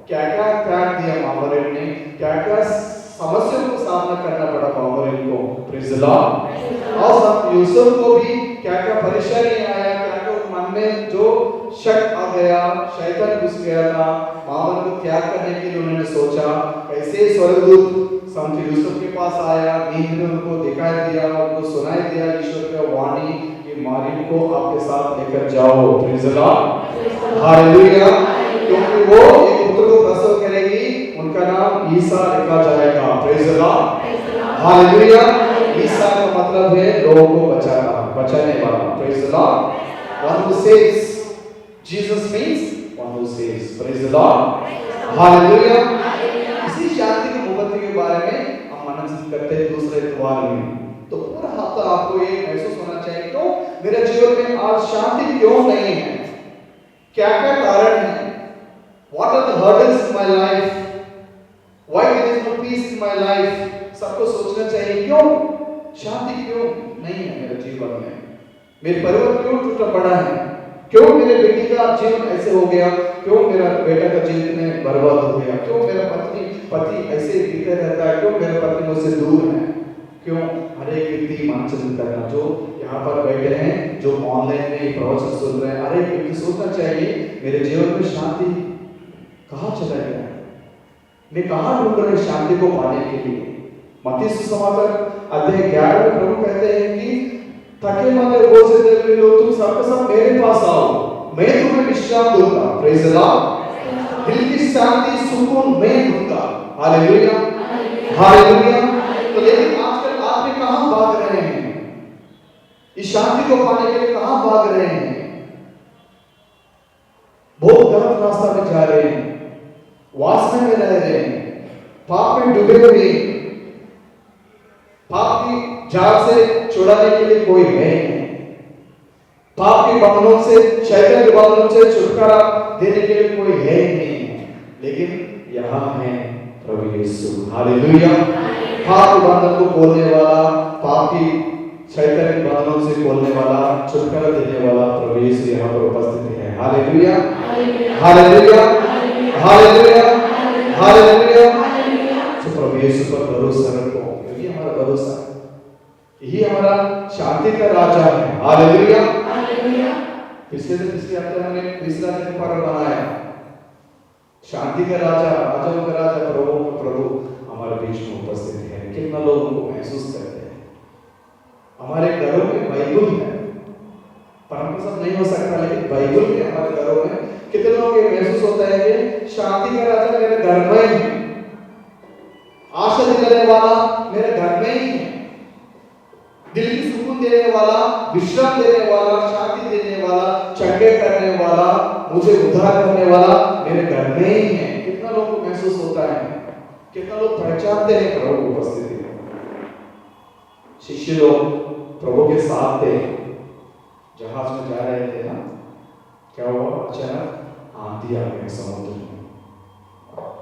क्या क्या त्याग दिया मरियम ने, क्या क्या समस्याओं को सामना करना पड़ा मरियम को। Praise the Lord. और संत यूसुफ को भी क्या क्या परेशानी आया, क्या क्या मन में जो शक आ गया, शैतान घुस गया था, मामर को त्याग करने के लिए उन्होंने सोचा। कैसे स्वर्गदूत संत यूसुफ के पास आया, नींद में उनको दिखाई दिया, उनको सुनाई दिया ईश्वर का वाणी कि मरियम को आपके साथ लेकर जाओ। Praise the Lord, hallelujah. क्योंकि वो एक पुत्र को प्रसव करेगी, उनका नाम ईसा रखा जाएगा। Praise the Lord, hallelujah. Isa का मतलब है लोगों को बचाना, बचाने वाला। Praise the Lord, one who saves. Jesus means one who saves. Praise the Lord, hallelujah. इसी शांति की मोहब्बत के बारे में हम मनन करते हैं दूसरे द्वार में। तो पूरा हफ्ता आपको ये महसूस होना चाहिए, क्यों मेरे जीवन में आज शांति क्यों नहीं है, क्या क्या कारण है, What are the hurdles in my life? Why there is no peace in my life? सबको सोचना चाहिए, क्यों शांति क्यों नहीं है मेरे जीवन में, मेरे परिवार क्यों टूटा पड़ा है, क्यों मेरे बेटी का जीवन ऐसे हो गया, क्यों मेरा बेटा का जीवन में बर्बाद हो गया, क्यों मेरा पति ऐसे बीते रहता है, क्यों मेरा पति मुझसे दूर है, क्यों। हर एक व्यक्ति मानचिंतन करना, जो यहाँ पर बैठे हैं, जो ऑनलाइन में प्रवचन सुन रहे हैं, हर एक व्यक्ति सोचना चाहिए मेरे जीवन में शांति कहाँ चला गया, मैं कहाँ ढूंढ रहा हूँ शांति को पाने के लिए। मत्ती सुसमाचार अध्याय 11 में प्रभु कहते हैं कि थके मांदे बोझे हुए लोग तुम सबके सब मेरे पास आओ, मैं तुम्हें विश्राम दूंगा। प्रेज़ द लॉर्ड, दिल की शांति सुकून मैं दूंगा। Hallelujah, hallelujah. तो लेकिन आजकल आप कहाँ भाग रहे हैं, इस शांति को पाने के लिए कहाँ भाग रहे हैं, बहुत गलत रास्ता में जा रहे हैं, वासना में रह रहे हैं, पाप में डूबे हुए, पाप की जाल से छुड़ाने के लिए कोई है नहीं, पाप के बंधनों से, शैतान के बंधनों से छुटकारा देने के लिए कोई है नहीं, लेकिन यहाँ है प्रभु यीशु। हालेलुया। पाप के बंधन को खोलने वाला, पाप की शैतान के बंधनों से खोलने वाला, छुटकारा देने वाला प्रभु यीशु यहाँ पर उपस्थित है। Hallelujah, hallelujah, hallelujah, hallelujah. तो प्रभु यीशु पर भरोसा रखो, यही हमारा भरोसा, यही हमारा शांति का राजा है। हालेलुया। पिछले हफ्ते हमने तीसरा दिन पर बनाया, शांति का राजा, राजाओं का राजा, प्रभुओं का प्रभु हमारे बीच में उपस्थित है। कितना लोग उनको महसूस करते हैं। हमारे घरों में बाइबल है, परंपरा सब नहीं हो सकता, लेकिन बाइबल है हमारे घरों में। कितने लोग ये महसूस होता है कि शांति का राजा मेरे घर में ही है, आशा दिलाने वाला मेरे घर में ही है, दिल की सुकून देने वाला, विश्राम देने वाला, शांति देने वाला, चंगे करने वाला, मुझे उद्धार करने वाला मेरे घर में ही है। कितना लोग को महसूस होता है, कितना लोग पहचानते हैं प्रभु की उपस्थिति। शिष्य लोग प्रभु के साथ थे, जहाज में जा रहे थे ना, क्या हुआ, अचानक आंधी आ गई समुद्र में।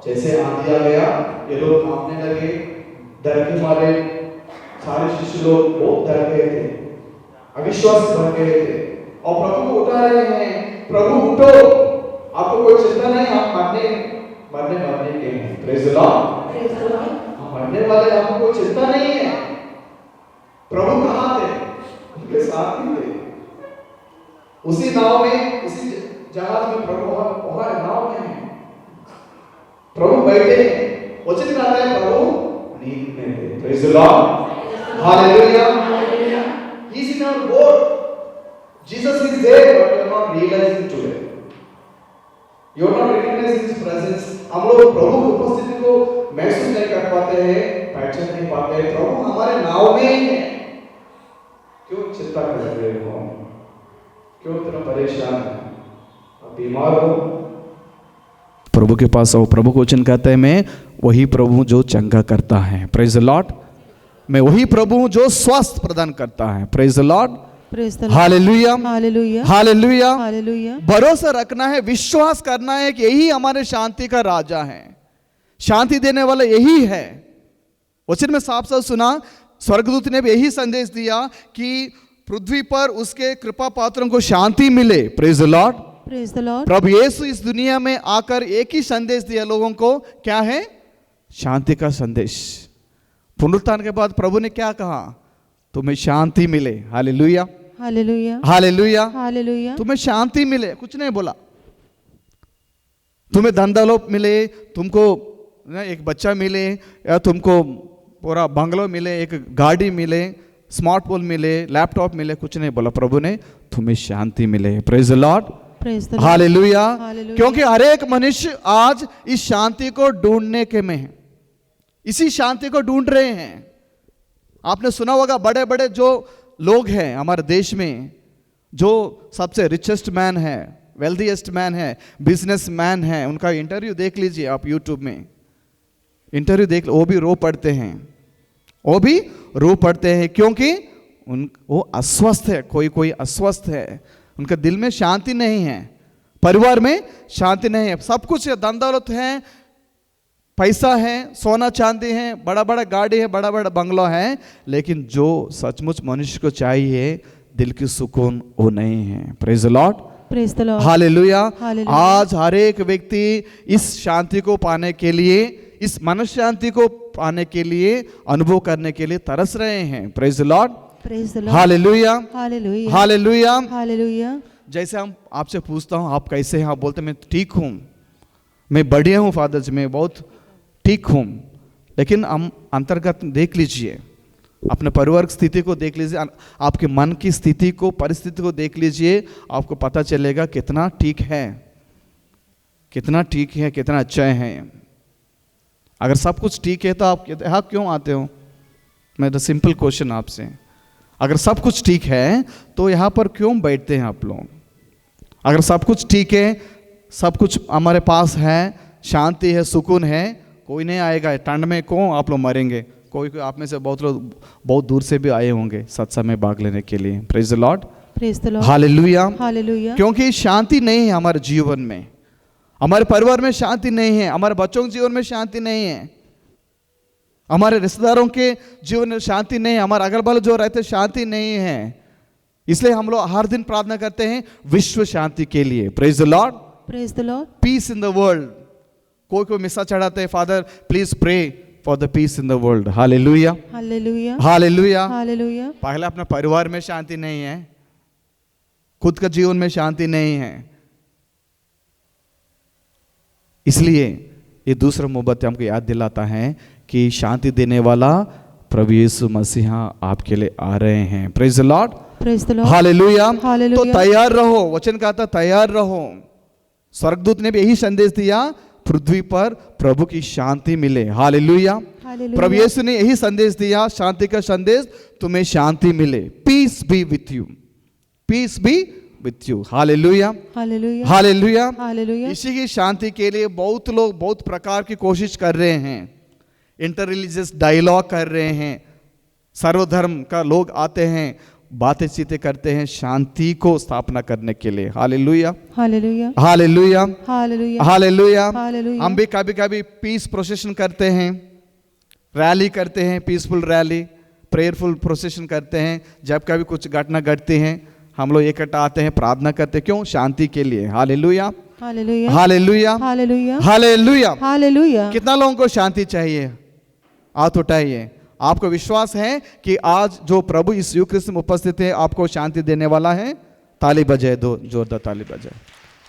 जैसे आंधी आ गया, ये लोग कांपने लगे, डर के मारे सारे शिष्य लोग बहुत डर गए थे, अविश्वास बन गए थे, और प्रभु को उठा रहे हैं, प्रभु उठो, आपको कोई चिंता नहीं, आप मरने के हैं। Praise the Lord. हम मरने वाले आपको चिंता नहीं है। प्रभु कहाँ थे? उनके साथ ही थे। उसी नाव में, उसी जहाज में प्रभु वहां नाव में है, प्रभु बैठे हैं। वचन कहता है प्रभु नींद में थे। Praise the Lord, hallelujah. He is in our boat. Jesus is there but you are not realising today. You are not recognising his presence. हम लोग प्रभु की उपस्थिति को महसूस नहीं कर पाते हैं, पहचान नहीं पाते हैं। प्रभु हमारे नाव में ही है। क्यों चिंता कर रहे हो? क्यों इतना परेशान है? आप बीमार हो? प्रभु के पास आओ। प्रभु को वचन कहते हैं मैं वही प्रभु हूं जो चंगा करता है। Praise the Lord. मैं वही प्रभु हूं जो स्वस्थ प्रदान करता है। Praise the Lord, hallelujah, hallelujah, hallelujah, hallelujah. भरोसा रखना है, विश्वास करना है कि यही हमारे शांति का राजा है, शांति देने वाला यही है। वचन में साफ साफ सुना, स्वर्गदूत ने भी यही संदेश दिया कि पृथ्वी पर उसके कृपा पात्रों को शांति मिले। Praise the Lord, praise the Lord. प्रभु यीशु इस दुनिया में आकर एक ही संदेश दिया लोगों को, क्या है? शांति का संदेश। पुनरुत्थान के बाद प्रभु ने क्या कहा? तुम्हें शांति मिले। Hallelujah, hallelujah, hallelujah, hallelujah. तुम्हें शांति मिले, कुछ नहीं बोला। तुम्हें धन दौलत मिले, तुमको एक बच्चा मिले, या तुमको पूरा बंगलो मिले, एक गाड़ी मिले, स्मार्टफोन मिले, लैपटॉप मिले, कुछ नहीं बोला। प्रभु ने तुम्हें शांति मिले। Praise the Lord, hallelujah. क्योंकि हर एक मनुष्य आज इस शांति को ढूंढने के में है, इसी शांति को ढूंढ रहे हैं। आपने सुना होगा बड़े बड़े जो लोग हैं हमारे देश में, जो सबसे रिचेस्ट मैन है, वेल्दीएस्ट मैन है, बिजनेस मैन है, उनका इंटरव्यू देख लीजिए आप यूट्यूब में, इंटरव्यू देख, वो भी रो पड़ते हैं, वो भी रो पड़ते हैं। क्योंकि वो अस्वस्थ है, कोई अस्वस्थ है, उनके दिल में शांति नहीं है, परिवार में शांति नहीं है। सब कुछ है, धन दौलत है, पैसा है, सोना चांदी है, बड़ा बड़ा गाड़ी है, बड़ा बड़ा बंगला है, लेकिन जो सचमुच मनुष्य को चाहिए दिल की सुकून वो नहीं है। Praise the Lord, praise the Lord, hallelujah. आज हर एक व्यक्ति इस शांति को पाने के लिए, इस मनुष्य शांति को पाने के लिए, अनुभव करने के लिए तरस रहे हैं। Praise the Lord, praise the Lord, hallelujah, hallelujah, hallelujah, hallelujah. जैसे हम आपसे पूछता हूं आप कैसे हैं, आप बोलते मैं ठीक हूं, मैं बढ़िया हूं फादर जी, मैं बहुत ठीक हूं। लेकिन हम अंतर्गत देख लीजिए, अपने परिवार की स्थिति को देख लीजिए, आपके मन की स्थिति को, परिस्थिति को देख लीजिए, आपको पता चलेगा कितना ठीक है, कितना ठीक है, कितना अच्छा है। अगर सब कुछ ठीक है तो आप यहाँ क्यों आते हो? मैं तो सिंपल क्वेश्चन आपसे, अगर सब कुछ ठीक है तो यहाँ पर क्यों बैठते हैं आप लोग? अगर सब कुछ ठीक है, सब कुछ हमारे पास है, शांति है, सुकून है, कोई नहीं आएगा ठंड में, क्यों आप लोग मरेंगे? कोई आप में से बहुत लोग बहुत दूर से भी आए होंगे सत्संग में भाग लेने के लिए। Praise the Lord, praise the Lord, hallelujah, hallelujah. क्योंकि शांति नहीं है हमारे जीवन में, हमारे परिवार में शांति नहीं है, हमारे बच्चों के जीवन में शांति नहीं है, हमारे रिश्तेदारों के जीवन में शांति नहीं है, हमारे अगल बगल जो रहते शांति नहीं है। इसलिए हम लोग हर दिन प्रार्थना करते हैं विश्व शांति के लिए। Praise the Lord, praise the lord, peace in the world. कोई मिसा चढ़ाते हैं, father please pray for the peace in the world. Hallelujah, hallelujah, hallelujah, hallelujah. पहले अपने परिवार में शांति नहीं है, खुद का जीवन में शांति नहीं है, इसलिए ये दूसरा मोहब्बत हमको याद दिलाता है कि शांति देने वाला प्रभु यीशु मसीह आपके लिए आ रहे हैं। Praise the Lord, praise the Lord, hallelujah, hallelujah. तो तैयार रहो, वचन कहता तैयार रहो। स्वर्गदूत ने भी यही संदेश दिया, पृथ्वी पर प्रभु की शांति मिले। हालेलुया, प्रभु यीशु ने यही संदेश दिया, शांति का संदेश, तुम्हें शांति मिले। Peace be with you, peace be with you. Hallelujah, hallelujah, hallelujah, hallelujah. इसी की शांति के लिए बहुत लोग बहुत प्रकार की कोशिश कर रहे हैं, इंटर रिलीजियस डायलॉग कर रहे हैं, सर्वधर्म का लोग आते हैं, बातें चीतें करते हैं शांति को स्थापना करने के लिए। Hallelujah, hallelujah, hallelujah, hallelujah, hallelujah, hallelujah. हम भी कभी कभी पीस प्रोसेशन करते हैं, रैली करते हैं, पीसफुल रैली, प्रेयरफुल प्रोसेशन करते हैं। जब कभी कुछ घटना घटती है हम लोग इकट्ठा आते हैं, प्रार्थना करते हैं, क्यों? शांति के लिए। Hallelujah, hallelujah, hallelujah, hallelujah, hallelujah, hallelujah. कितना लोगों को शांति चाहिए? हाथ उठाइए। आपको विश्वास है कि आज जो प्रभु इस यूक्रिस्ट में उपस्थित है आपको शांति देने वाला है? ताली बजाए, दो जोरदार ताली बजाए।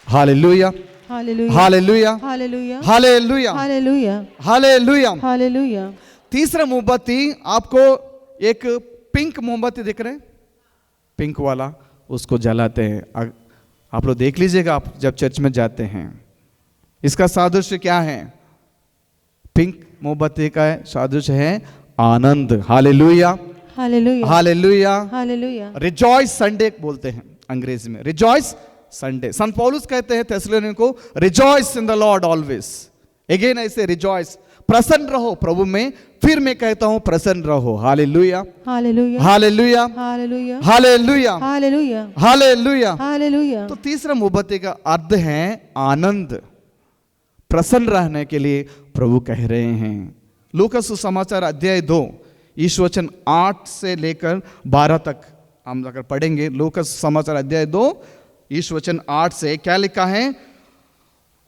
Hallelujah, hallelujah, hallelujah, hallelujah, hallelujah, hallelujah, hallelujah. Hallelujah. तीसरा मोमबत्ती आपको एक पिंक मोमबत्ती दिख रहे हैं, पिंक वाला, उसको जलाते हैं। आप लोग देख लीजिएगा आप जब चर्च में जाते हैं। इसका सादृश्य क्या है? पिंक मोमबत्ती का सादृश्य है आनंद। Hallelujah, hallelujah, hallelujah, hallelujah. Rejoice Sunday बोलते हैं अंग्रेजी में, रिजॉइस संडे। संत पौलुस कहते हैं थेसलोनियों को, rejoice in the Lord always. Again ऐसे रिजॉइस, प्रसन्न रहो प्रभु में। फिर मैं कहता हूं प्रसन्न रहो। Hallelujah, hallelujah, hallelujah, hallelujah, hallelujah, hallelujah, hallelujah. Hallelujah. तो तीसरा मोमबत्ती का अर्थ है आनंद। प्रसन्न रहने के लिए प्रभु कह रहे हैं। लूका सुसमाचार अध्याय 2 ईश वचन 8 से लेकर 12 तक हम अगर पढ़ेंगे, लूका सुसमाचार अध्याय 2 ईश वचन 8 से क्या लिखा है?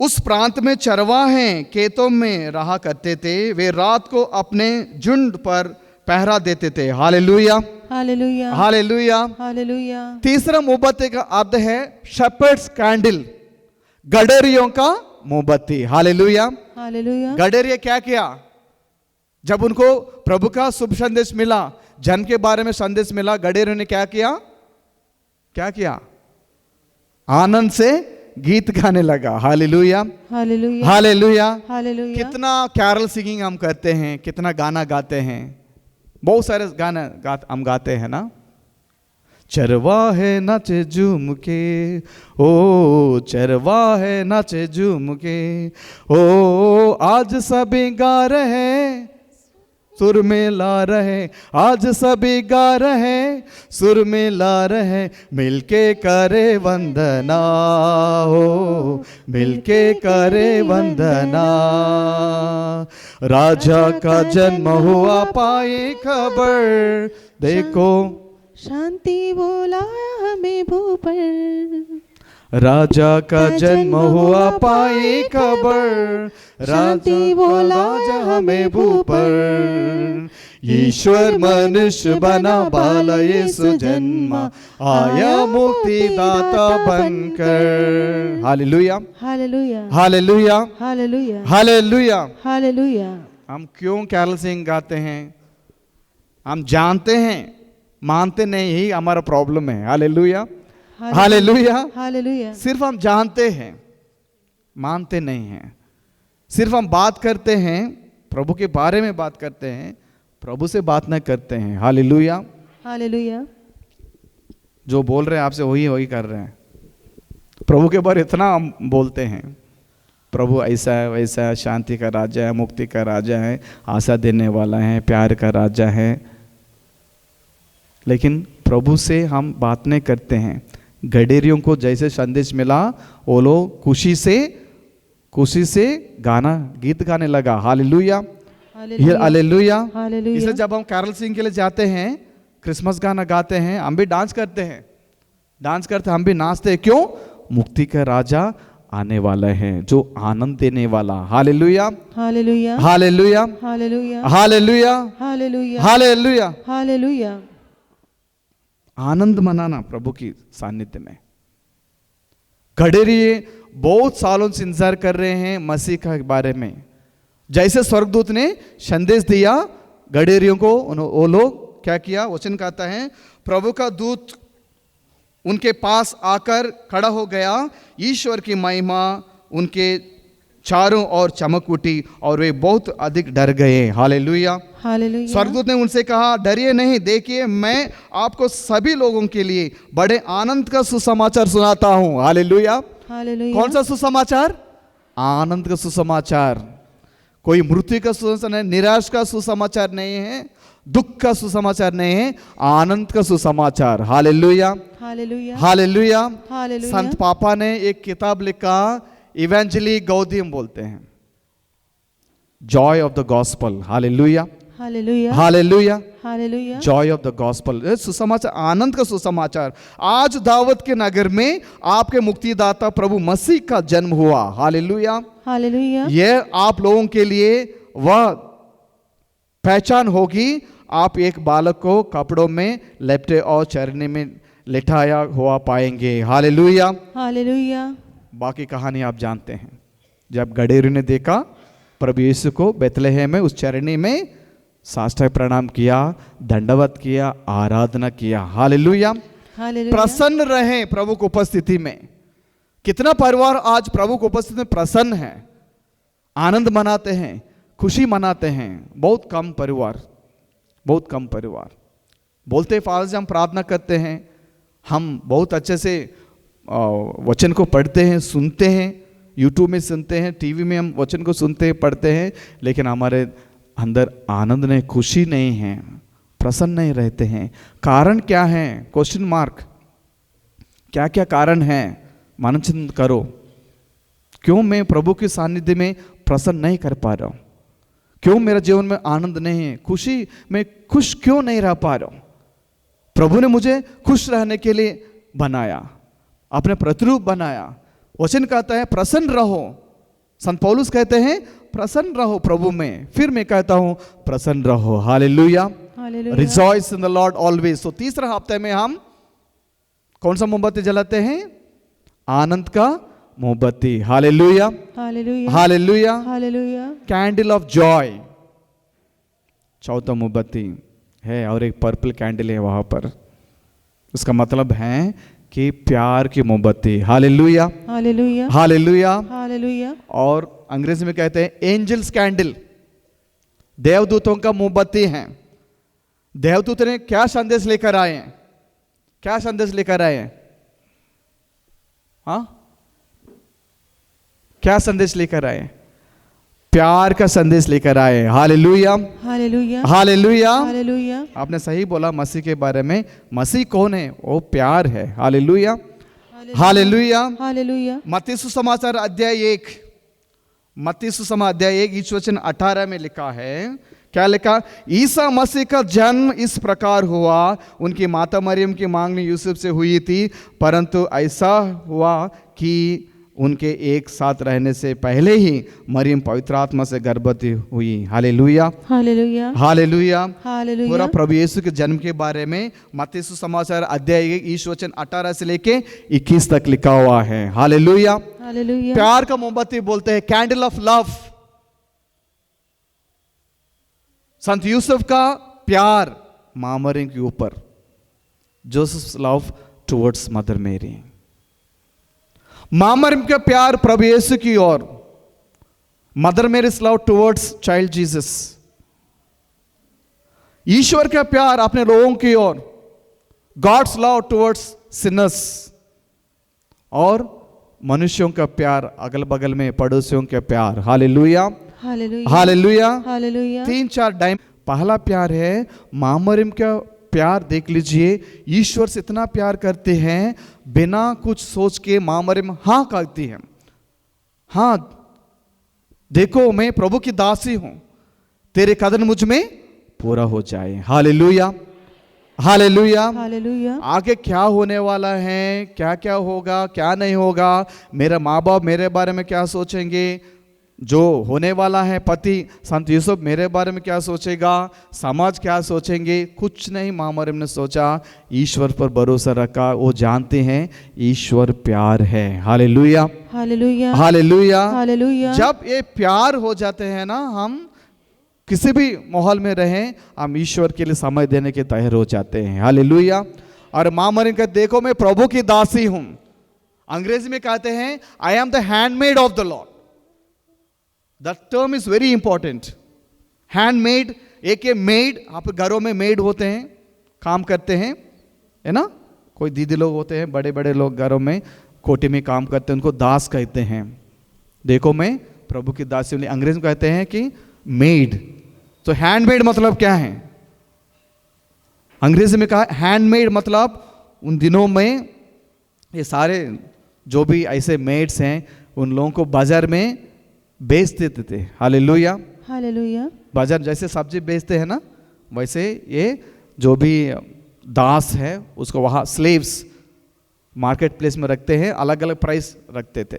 उस प्रांत में चरवाहे खेतों में रहा करते थे, वे रात को अपने झुंड पर पहरा देते थे। Hallelujah, hallelujah, hallelujah, hallelujah. तीसरा मोमबत्ती का अर्थ है शेपर्ड्स कैंडल, गडरियों का मोमबत्ती। Hallelujah, hallelujah. गडरिया क्या किया? जब उनको प्रभु का शुभ संदेश मिला, जन के बारे में संदेश मिला, गडरियों ने क्या किया? क्या किया? आनंद से गीत गाने लगा। Hallelujah, hallelujah, hallelujah, hallelujah. कितना कैरल सिंगिंग हम करते हैं, कितना गाना गाते हैं, बहुत सारे गाना हम गाते हैं ना। चरवाहे नाचे झूम के, ओ चरवाहे नाचे झूम के, ओ आज सभी गा रहे सुर में ला रहे, आज सभी गा रहे सुर में ला रहे, मिलके करे वंदना हो, मिलके करे वंदना। राजा का जन्म हुआ पाए खबर, देखो शांति बोलाया हमें भू पर। राजा का जन्म हुआ पाए खबर, शांति बोलाया हमें भू पर। ईश्वर मनुष्य बना, बाल यीशु जन्मा, आया मुक्तिदाता बनकर। Hallelujah, hallelujah, hallelujah, hallelujah, hallelujah. Hallelujah. हम क्यों कैरल सिंह गाते हैं? हम जानते हैं, मानते नहीं, ही हमारा प्रॉब्लम है। Hallelujah, hallelujah, hallelujah. सिर्फ हम जानते हैं, मानते नहीं हैं। सिर्फ हम बात करते हैं, प्रभु के बारे में बात करते हैं, प्रभु से बात नहीं करते हैं। Hallelujah, hallelujah. जो बोल रहे हैं आपसे वही कर रहे हैं। प्रभु के बारे इतना हम बोलते हैं, प्रभु ऐसा है वैसा है, शांति का राजा है, मुक्ति का राजा है, आशा देने वाला है, प्यार का राजा है, लेकिन प्रभु से हम बात नहीं करते हैं। गडेरियों को जैसे संदेश मिला, वो लोग खुशी से गाना गीत गाने लगा। Hallelujah, hallelujah. हालेलुया। इसलिए जब हम कैरल सिंह के लिए जाते हैं, क्रिसमस गाना गाते हैं, हम भी डांस करते हैं, हम भी नाचते हैं। क्यों? मुक्ति का राजा आने वाला है, जो आनंद देने वाला। Hallelujah, hallelujah, hallelujah, hallelujah, hallelujah, hallelujah, hallelujah. Hallelujah. आनंद मनाना प्रभु की सानिध्य में। गडेरिये बहुत सालों से इंतजार कर रहे हैं मसीह के बारे में। जैसे स्वर्गदूत ने संदेश दिया गडेरियों को, वो लोग क्या किया? वचन कहता है, प्रभु का दूत उनके पास आकर खड़ा हो गया, ईश्वर की महिमा उनके चारों ओर चमक उठी और वे बहुत अधिक डर गए। Hallelujah, hallelujah. स्वर्गदूत ने उनसे कहा, डरिए नहीं, देखिए मैं आपको सभी लोगों के लिए बड़े आनंद का सुसमाचार सुनाता हूं। Hallelujah, hallelujah. कौन सा सुसमाचार? आनंद का सुसमाचार। कोई मृत्यु का सुसमाचार नहीं, निराश का सुसमाचार नहीं है, दुख का सुसमाचार नहीं है, आनंद का सुसमाचार। Hallelujah, hallelujah, hallelujah. हालेलुया। संत पापा ने एक किताब लिखा, इवेंजली गौदियम बोलते हैं, Joy of the gospel. Hallelujah, hallelujah, hallelujah, hallelujah. Joy of the gospel, सुसमाचार, आनंद का सुसमाचार। आज दावत के नगर में आपके मुक्तिदाता प्रभु मसीह का जन्म हुआ। Hallelujah, hallelujah. यह आप लोगों के लिए वह पहचान होगी, आप एक बालक को कपड़ों में लपेटे और चरनी में लिटाया हुआ पाएंगे। Hallelujah, hallelujah. बाकी कहानी आप जानते हैं। जब गडेरू ने देखा प्रभु यीशु को बेथलेहम में उस चरनी में साष्टांग प्रणाम किया, दंडवत किया, आराधना किया। Hallelujah, hallelujah. प्रसन्न रहे प्रभु की उपस्थिति में। कितना परिवार आज प्रभु की उपस्थिति में प्रसन्न है, आनंद मनाते हैं, खुशी मनाते हैं? बहुत कम परिवार, बहुत कम परिवार। बोलते फादर जी हम प्रार्थना करते हैं, हम बहुत अच्छे से वचन को पढ़ते हैं, सुनते हैं, यूट्यूब में सुनते हैं, टीवी में हम वचन को सुनते हैं, पढ़ते हैं, लेकिन हमारे अंदर आनंद नहीं, खुशी नहीं है, प्रसन्न नहीं रहते हैं। कारण क्या है? Question mark. क्या क्या कारण है? मनन करो। क्यों मैं प्रभु के सानिध्य में प्रसन्न नहीं कर पा रहा हूँ? क्यों मेरा जीवन में आनंद नहीं है, खुशी में खुश क्यों नहीं रह पा रहा हूँ? प्रभु ने मुझे खुश रहने के लिए बनाया, अपने प्रतिरूप बनाया। वचन कहता है प्रसन्न रहो। संत पौलुस कहते हैं प्रसन्न रहो प्रभु में। फिर मैं कहता हूं प्रसन्न रहो। Hallelujah, rejoice in the Lord always. तो तीसरा हफ्ते में हम कौन सा मोमबत्ती जलाते हैं? आनंद का मोमबत्ती। Hallelujah, hallelujah, hallelujah, hallelujah. Candle of Joy चौथा मोमबत्ती है, और एक पर्पल कैंडल है वहां पर। उसका मतलब है कि प्यार की मोमबत्ती। Hallelujah, hallelujah, hallelujah, hallelujah. और अंग्रेजी में कहते हैं एंजल्स कैंडल, देवदूतों का मोमबत्ती है। देवदूत ने क्या संदेश लेकर आए हैं? क्या संदेश लेकर आए हैं? हाँ, क्या संदेश लेकर आए? प्यार का संदेश लेकर आए। Hallelujah, hallelujah, hallelujah, hallelujah. आपने सही बोला मसीह के बारे में। मसीह कौन है? वो प्यार है। Hallelujah, hallelujah, hallelujah. मत्ती सुसमाचार अध्याय 1, मत्ती सुसमाचार अध्याय 1 ईश वचन 18 में लिखा है। क्या लिखा? ईसा मसीह का जन्म इस प्रकार हुआ, उनकी माता मरियम की मांगनी यूसुफ से हुई थी, परंतु ऐसा हुआ कि उनके एक साथ रहने से पहले ही मरियम पवित्र आत्मा से गर्भवती हुई। Hallelujah, hallelujah, hallelujah, hallelujah. पूरा प्रभु यीशु के जन्म के बारे में मत्ती सुसमाचार अध्याय 1 ईश वचन 18 से लेके 21 तक लिखा हुआ है। Hallelujah, hallelujah. प्यार का मोमबत्ती बोलते हैं, कैंडल ऑफ लव। संत यूसुफ का प्यार मां मरियम के ऊपर, जोसेफ्स लव टुवर्ड्स मदर मेरी। मां मरियम का प्यार प्रभु यीशु की ओर, mother Mary's love towards child Jesus. ईश्वर का प्यार अपने लोगों की ओर, गॉड्स लव टुवर्ड्स सिनर्स। और मनुष्यों का प्यार, अगल बगल में पड़ोसियों के प्यार। Hallelujah, hallelujah, hallelujah, hallelujah. 3-4 time. पहला प्यार है मां मरियम का प्यार। देख लीजिए, ईश्वर से इतना प्यार करते हैं, बिना कुछ सोच के मां मरियम हाँ कहती है। हाँ, देखो मैं प्रभु की दासी हूं, तेरे कदम मुझ में पूरा हो जाए। Hallelujah, hallelujah, hallelujah. आगे क्या होने वाला है, क्या क्या होगा, क्या नहीं होगा, मेरा माँ बाप मेरे बारे में क्या सोचेंगे, जो होने वाला है पति संत यूसुफ मेरे बारे में क्या सोचेगा, समाज क्या सोचेंगे, कुछ नहीं मां मरियम ने सोचा। ईश्वर पर भरोसा रखा। वो जानते हैं ईश्वर प्यार है। Hallelujah, hallelujah, hallelujah, hallelujah. जब ये प्यार हो जाते हैं ना, हम किसी भी माहौल में रहें, हम ईश्वर के लिए समय देने के तैयार हो जाते हैं। हालेलुया। और मां मरियम का देखो मैं प्रभु की दासी हूं। अंग्रेजी में कहते हैं I am the handmade of the Lord. The term is very important. Handmade, एक ये मेड, आप घरों में मेड होते हैं, काम करते हैं, है ना। कोई दीदी लोग होते हैं, बड़े बड़े लोग घरों में कोठी में काम करते हैं, उनको दास कहते हैं। देखो मैं प्रभु की दासी हूं। अंग्रेजी में कहते हैं कि मेड। तो हैंडमेड मतलब क्या है? अंग्रेजी में कहा हैंडमेड मतलब उन दिनों में ये सारे जो भी ऐसे मेड्स हैं, उन लोगों को बाजार में बेच देते थे। Hallelujah, hallelujah. बाजार जैसे सब्जी बेचते हैं ना, वैसे ये जो भी दास है उसको वहाँ स्लेव्स मार्केट प्लेस में रखते हैं, अलग अलग प्राइस रखते थे।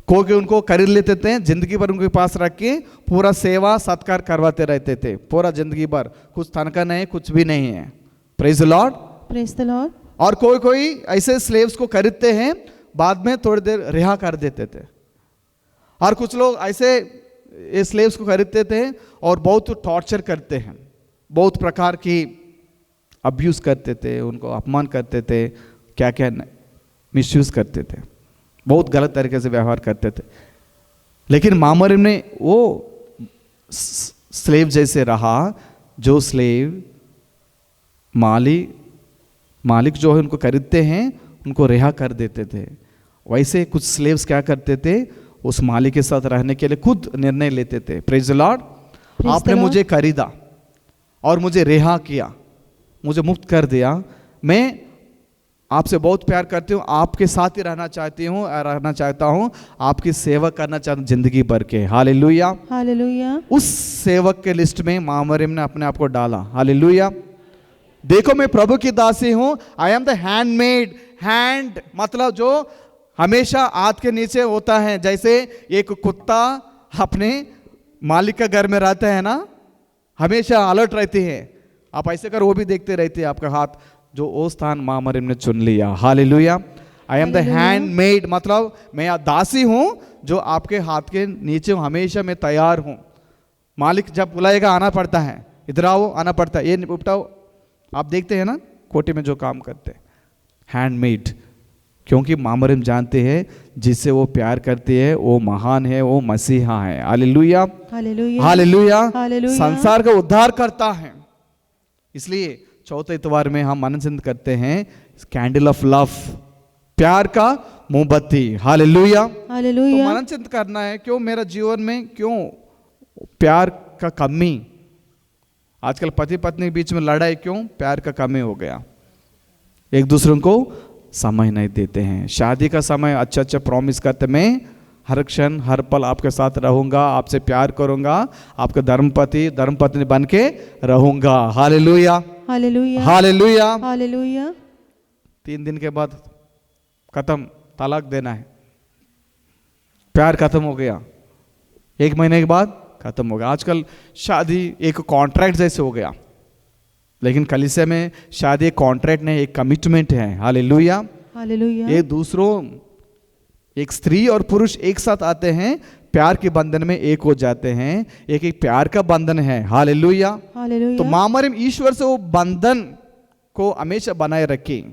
कोई उनको खरीद लेते थे, जिंदगी भर उनके पास रख के पूरा सेवा सत्कार करवाते रहते थे, पूरा जिंदगी भर, कुछ तनख्वाह नहीं, कुछ भी नहीं है। Praise the Lord, praise the Lord. और कोई ऐसे स्लेव्स को खरीदते हैं, बाद में थोड़ी देर रिहा कर देते थे। और कुछ लोग ऐसे स्लेव्स को खरीदते थे और बहुत टॉर्चर करते हैं, बहुत प्रकार की अब्यूज करते थे, उनको अपमान करते थे, क्या क्या मिसयूज करते थे, बहुत गलत तरीके से व्यवहार करते थे। लेकिन मामरिम ने वो स्लेव जैसे रहा, जो स्लेव मालिक जो है उनको खरीदते हैं, उनको रिहा कर देते थे। वैसे कुछ स्लेव्स क्या करते थे, उस मालिक के साथ रहने के लिए खुद निर्णय लेते थे। Praise the Lord. आपने मुझे खरीदा और मुझे रिहा किया, मुझे मुक्त कर दिया, मैं आपसे बहुत प्यार करती हूँ, आपके साथ ही रहना चाहता हूँ, आपकी सेवा करना चाहता हूँ जिंदगी भर के। Hallelujah, hallelujah. उस सेवक के लिस्ट में मामरिम ने अपने आप को डाला। हालेलुया। देखो मैं प्रभु की दासी हूँ, I am the handmade. Hand मतलब जो हमेशा हाथ के नीचे होता है, जैसे एक कुत्ता अपने मालिक का घर में रहता है ना, हमेशा अलर्ट रहती है, आप ऐसे कर वो भी देखते रहते हैं आपका हाथ, जो वो स्थान मामरिम ने चुन लिया। Hallelujah. I am the handmade मतलब मैं दासी हूँ जो आपके हाथ के नीचे हूँ, हमेशा मैं तैयार हूँ। मालिक जब बुलाएगा आना पड़ता है, इधर आओ आना पड़ता है, ये निपटाओ। आप देखते हैं ना कोटे में जो काम करते हैं, हैंडमेड, क्योंकि मामरिम जानते हैं जिससे वो प्यार करते हैं वो महान है, वो मसीहा है। Hallelujah, hallelujah, hallelujah. हालेलुया। संसार का उद्धार करता है। इसलिए चौथे इतवार में हम मननचिंतन करते हैं कैंडल ऑफ लव, प्यार का मोमबत्ती। Hallelujah, hallelujah. तो मननचिंतन करना है, क्यों मेरा जीवन में क्यों प्यार का कमी, आजकल पति पत्नी के बीच में लड़ाई, क्यों प्यार का कमी हो गया, एक दूसरे को समय नहीं देते हैं। शादी का समय अच्छा प्रॉमिस करते, मैं हर क्षण हर पल आपके साथ रहूंगा, आपसे प्यार करूंगा, आपका धर्मपत्नी बन के रहूंगा। Hallelujah, hallelujah, hallelujah. हालेलुया। 3 दिन के बाद खत्म, तलाक देना है, प्यार खत्म हो गया, 1 महीने के बाद खत्म हो गया। आजकल शादी एक कॉन्ट्रैक्ट जैसे हो गया, लेकिन कलीसिया में शादी एक कॉन्ट्रैक्ट नहीं, एक कमिटमेंट है। Hallelujah, hallelujah. ये दूसरों, एक स्त्री और पुरुष एक साथ आते हैं, प्यार के बंधन में एक हो जाते हैं, एक प्यार का बंधन है। Hallelujah, hallelujah. तो मामरिम ईश्वर से वो बंधन को हमेशा बनाए रखे।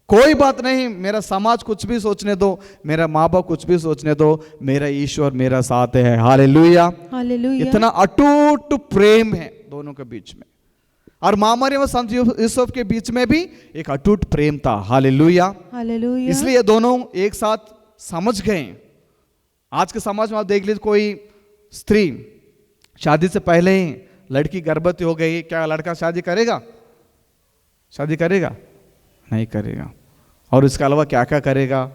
कोई बात नहीं, मेरा समाज कुछ भी सोचने दो, मेरा माँ बाप कुछ भी सोचने दो, मेरा ईश्वर मेरा साथ है। Hallelujah, hallelujah. इतना अटूट प्रेम है दोनों के बीच में। और मामरिम और संत यूसुफ के बीच में भी एक अटूट प्रेम था। Hallelujah, hallelujah. इसलिए दोनों एक साथ समझ गए। आज के समाज में आप देख लीजिए, कोई स्त्री शादी से पहले ही लड़की गर्भवती हो गई, क्या लड़का शादी करेगा? नहीं करेगा। और इसके अलावा क्या क्या करेगा,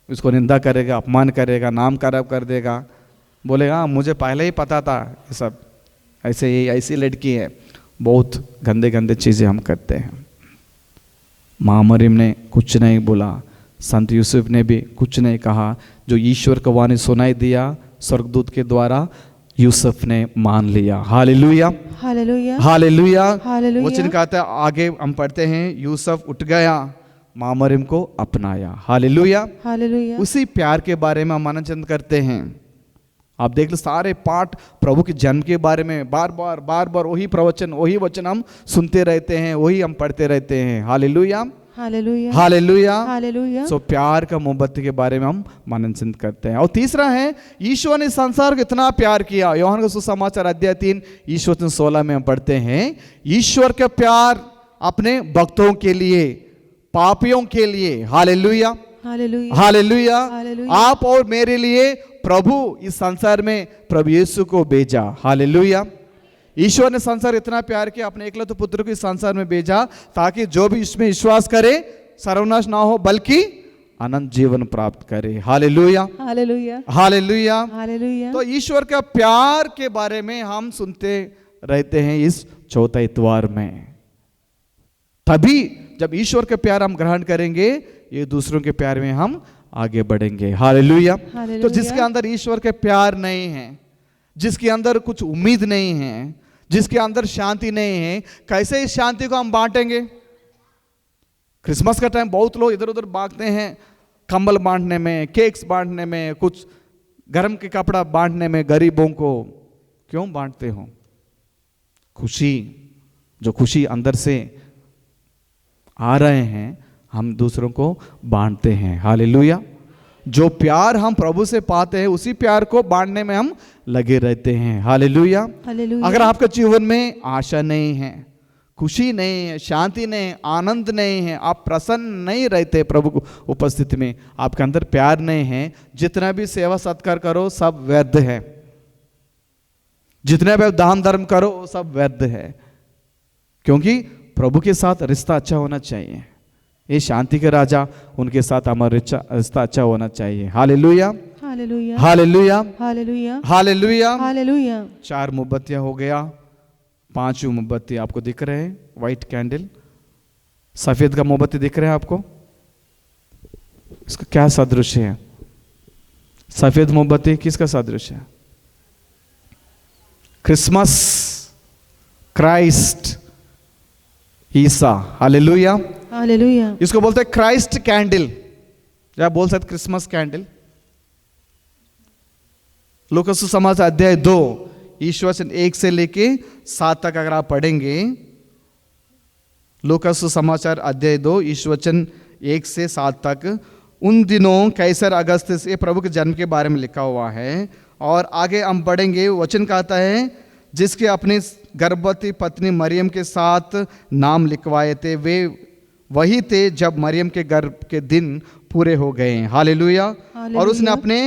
उसको निंदा करेगा, अपमान करेगा, नाम खराब कर देगा, बोलेगा मुझे पहले ही पता था ये सब, ऐसी लड़की है। बहुत गंदे चीज़ें हम करते हैं। मामरिम ने कुछ नहीं बोला, संत यूसुफ ने भी कुछ नहीं कहा। जो ईश्वर का वाणी सुनाई दिया स्वर्गदूत के द्वारा, यूसुफ ने मान लिया। Hallelujah, hallelujah, hallelujah. हालेलुया। वचन कहता है, आगे हम पढ़ते हैं, यूसुफ उठ गया, मामरिम को अपनाया। Hallelujah, hallelujah. उसी प्यार के बारे में हम मननचिंतन करते हैं। आप देख लो सारे पाठ प्रभु के जन्म के बारे में बार बार वही वचन हम सुनते रहते हैं, वही हम पढ़ते रहते हैं। Hallelujah, hallelujah, hallelujah, hallelujah. So प्यार का मोमबत्ती के बारे में हम मननचिंतन करते हैं। और तीसरा है, ईश्वर ने संसार को इतना प्यार किया। यूहन्ना का सुसमाचार अध्याय 3 ईश्वर 16 में हम पढ़ते हैं, ईश्वर का प्यार अपने भक्तों के लिए, पापियों के लिए। Hallelujah, hallelujah, hallelujah. हालेलुया। आप और मेरे लिए प्रभु इस संसार में प्रभु यीशु को भेजा। हालेलुया। ईश्वर ने संसार इतना प्यार किया, अपने एकलौते पुत्र को इस संसार में भेजा, ताकि जो भी इसमें विश्वास करे सर्वनाश ना हो, बल्कि अनंत जीवन प्राप्त करे। Hallelujah, hallelujah, hallelujah. हालेलुया। तो ईश्वर का प्यार के बारे में हम सुनते रहते हैं इस चौथा इतवार में। तभी जब ईश्वर का प्यार हम ग्रहण करेंगे, ये दूसरों के प्यार में हम आगे बढ़ेंगे। हालेलुया। हालेलुया। तो जिसके अंदर ईश्वर के प्यार नहीं है, जिसके अंदर कुछ उम्मीद नहीं है, जिसके अंदर शांति नहीं है, कैसे इस शांति को हम बांटेंगे? क्रिसमस का टाइम बहुत लोग इधर उधर भागते हैं, कंबल बांटने में, केक्स बांटने में, कुछ गर्म के कपड़ा बांटने में गरीबों को। क्यों बांटते हो? खुशी, जो खुशी अंदर से आ रहे हैं, हम दूसरों को बांटते हैं। हालेलुया। जो प्यार हम प्रभु से पाते हैं उसी प्यार को बांटने में हम लगे रहते हैं। हालेलुया। हालेलुया। अगर आपके जीवन में आशा नहीं है, खुशी नहीं है, शांति नहीं है, आनंद नहीं है, आप प्रसन्न नहीं रहते प्रभु को उपस्थिति में, आपके अंदर प्यार नहीं है, जितना भी सेवा सत्कार करो सब व्यर्थ है, जितने भी दान धर्म करो वो सब व्यर्थ है। क्योंकि प्रभु के साथ रिश्ता अच्छा होना चाहिए। ये शांति के राजा, उनके साथ हमारा रिश्ता अच्छा होना चाहिए। Hallelujah. Hallelujah. Hallelujah. Hallelujah. Hallelujah. Hallelujah. 4 मोमबत्तियां हो गया, 5 मोमबत्ती आपको दिख रहे हैं, व्हाइट कैंडल। सफेद का मोमबत्ती दिख रहे हैं आपको? इसका क्या सदृश है? सफेद मोमबत्ती किसका सदृश है? क्रिसमस, क्राइस्ट, ईसा। हालेलुया। हालेलुया। इसको बोलते हैं क्राइस्ट कैंडल, या बोल सकते क्रिसमस कैंडल। लूका सुसमाचार अध्याय 2 ईश वचन 1 से लेके 7 तक अगर आप पढ़ेंगे, लूका सुसमाचार अध्याय 2 ईश वचन 1 से 7 तक, उन दिनों कैसर अगस्तिस, ये प्रभु के जन्म के बारे में लिखा हुआ है। और आगे हम पढ़ेंगे, वचन कहता है जिसके अपनी गर्भवती पत्नी मरियम के साथ नाम लिखवाए थे, वे वही थे जब मरियम के गर्भ के दिन पूरे हो गए। हालेलुया। और उसने अपने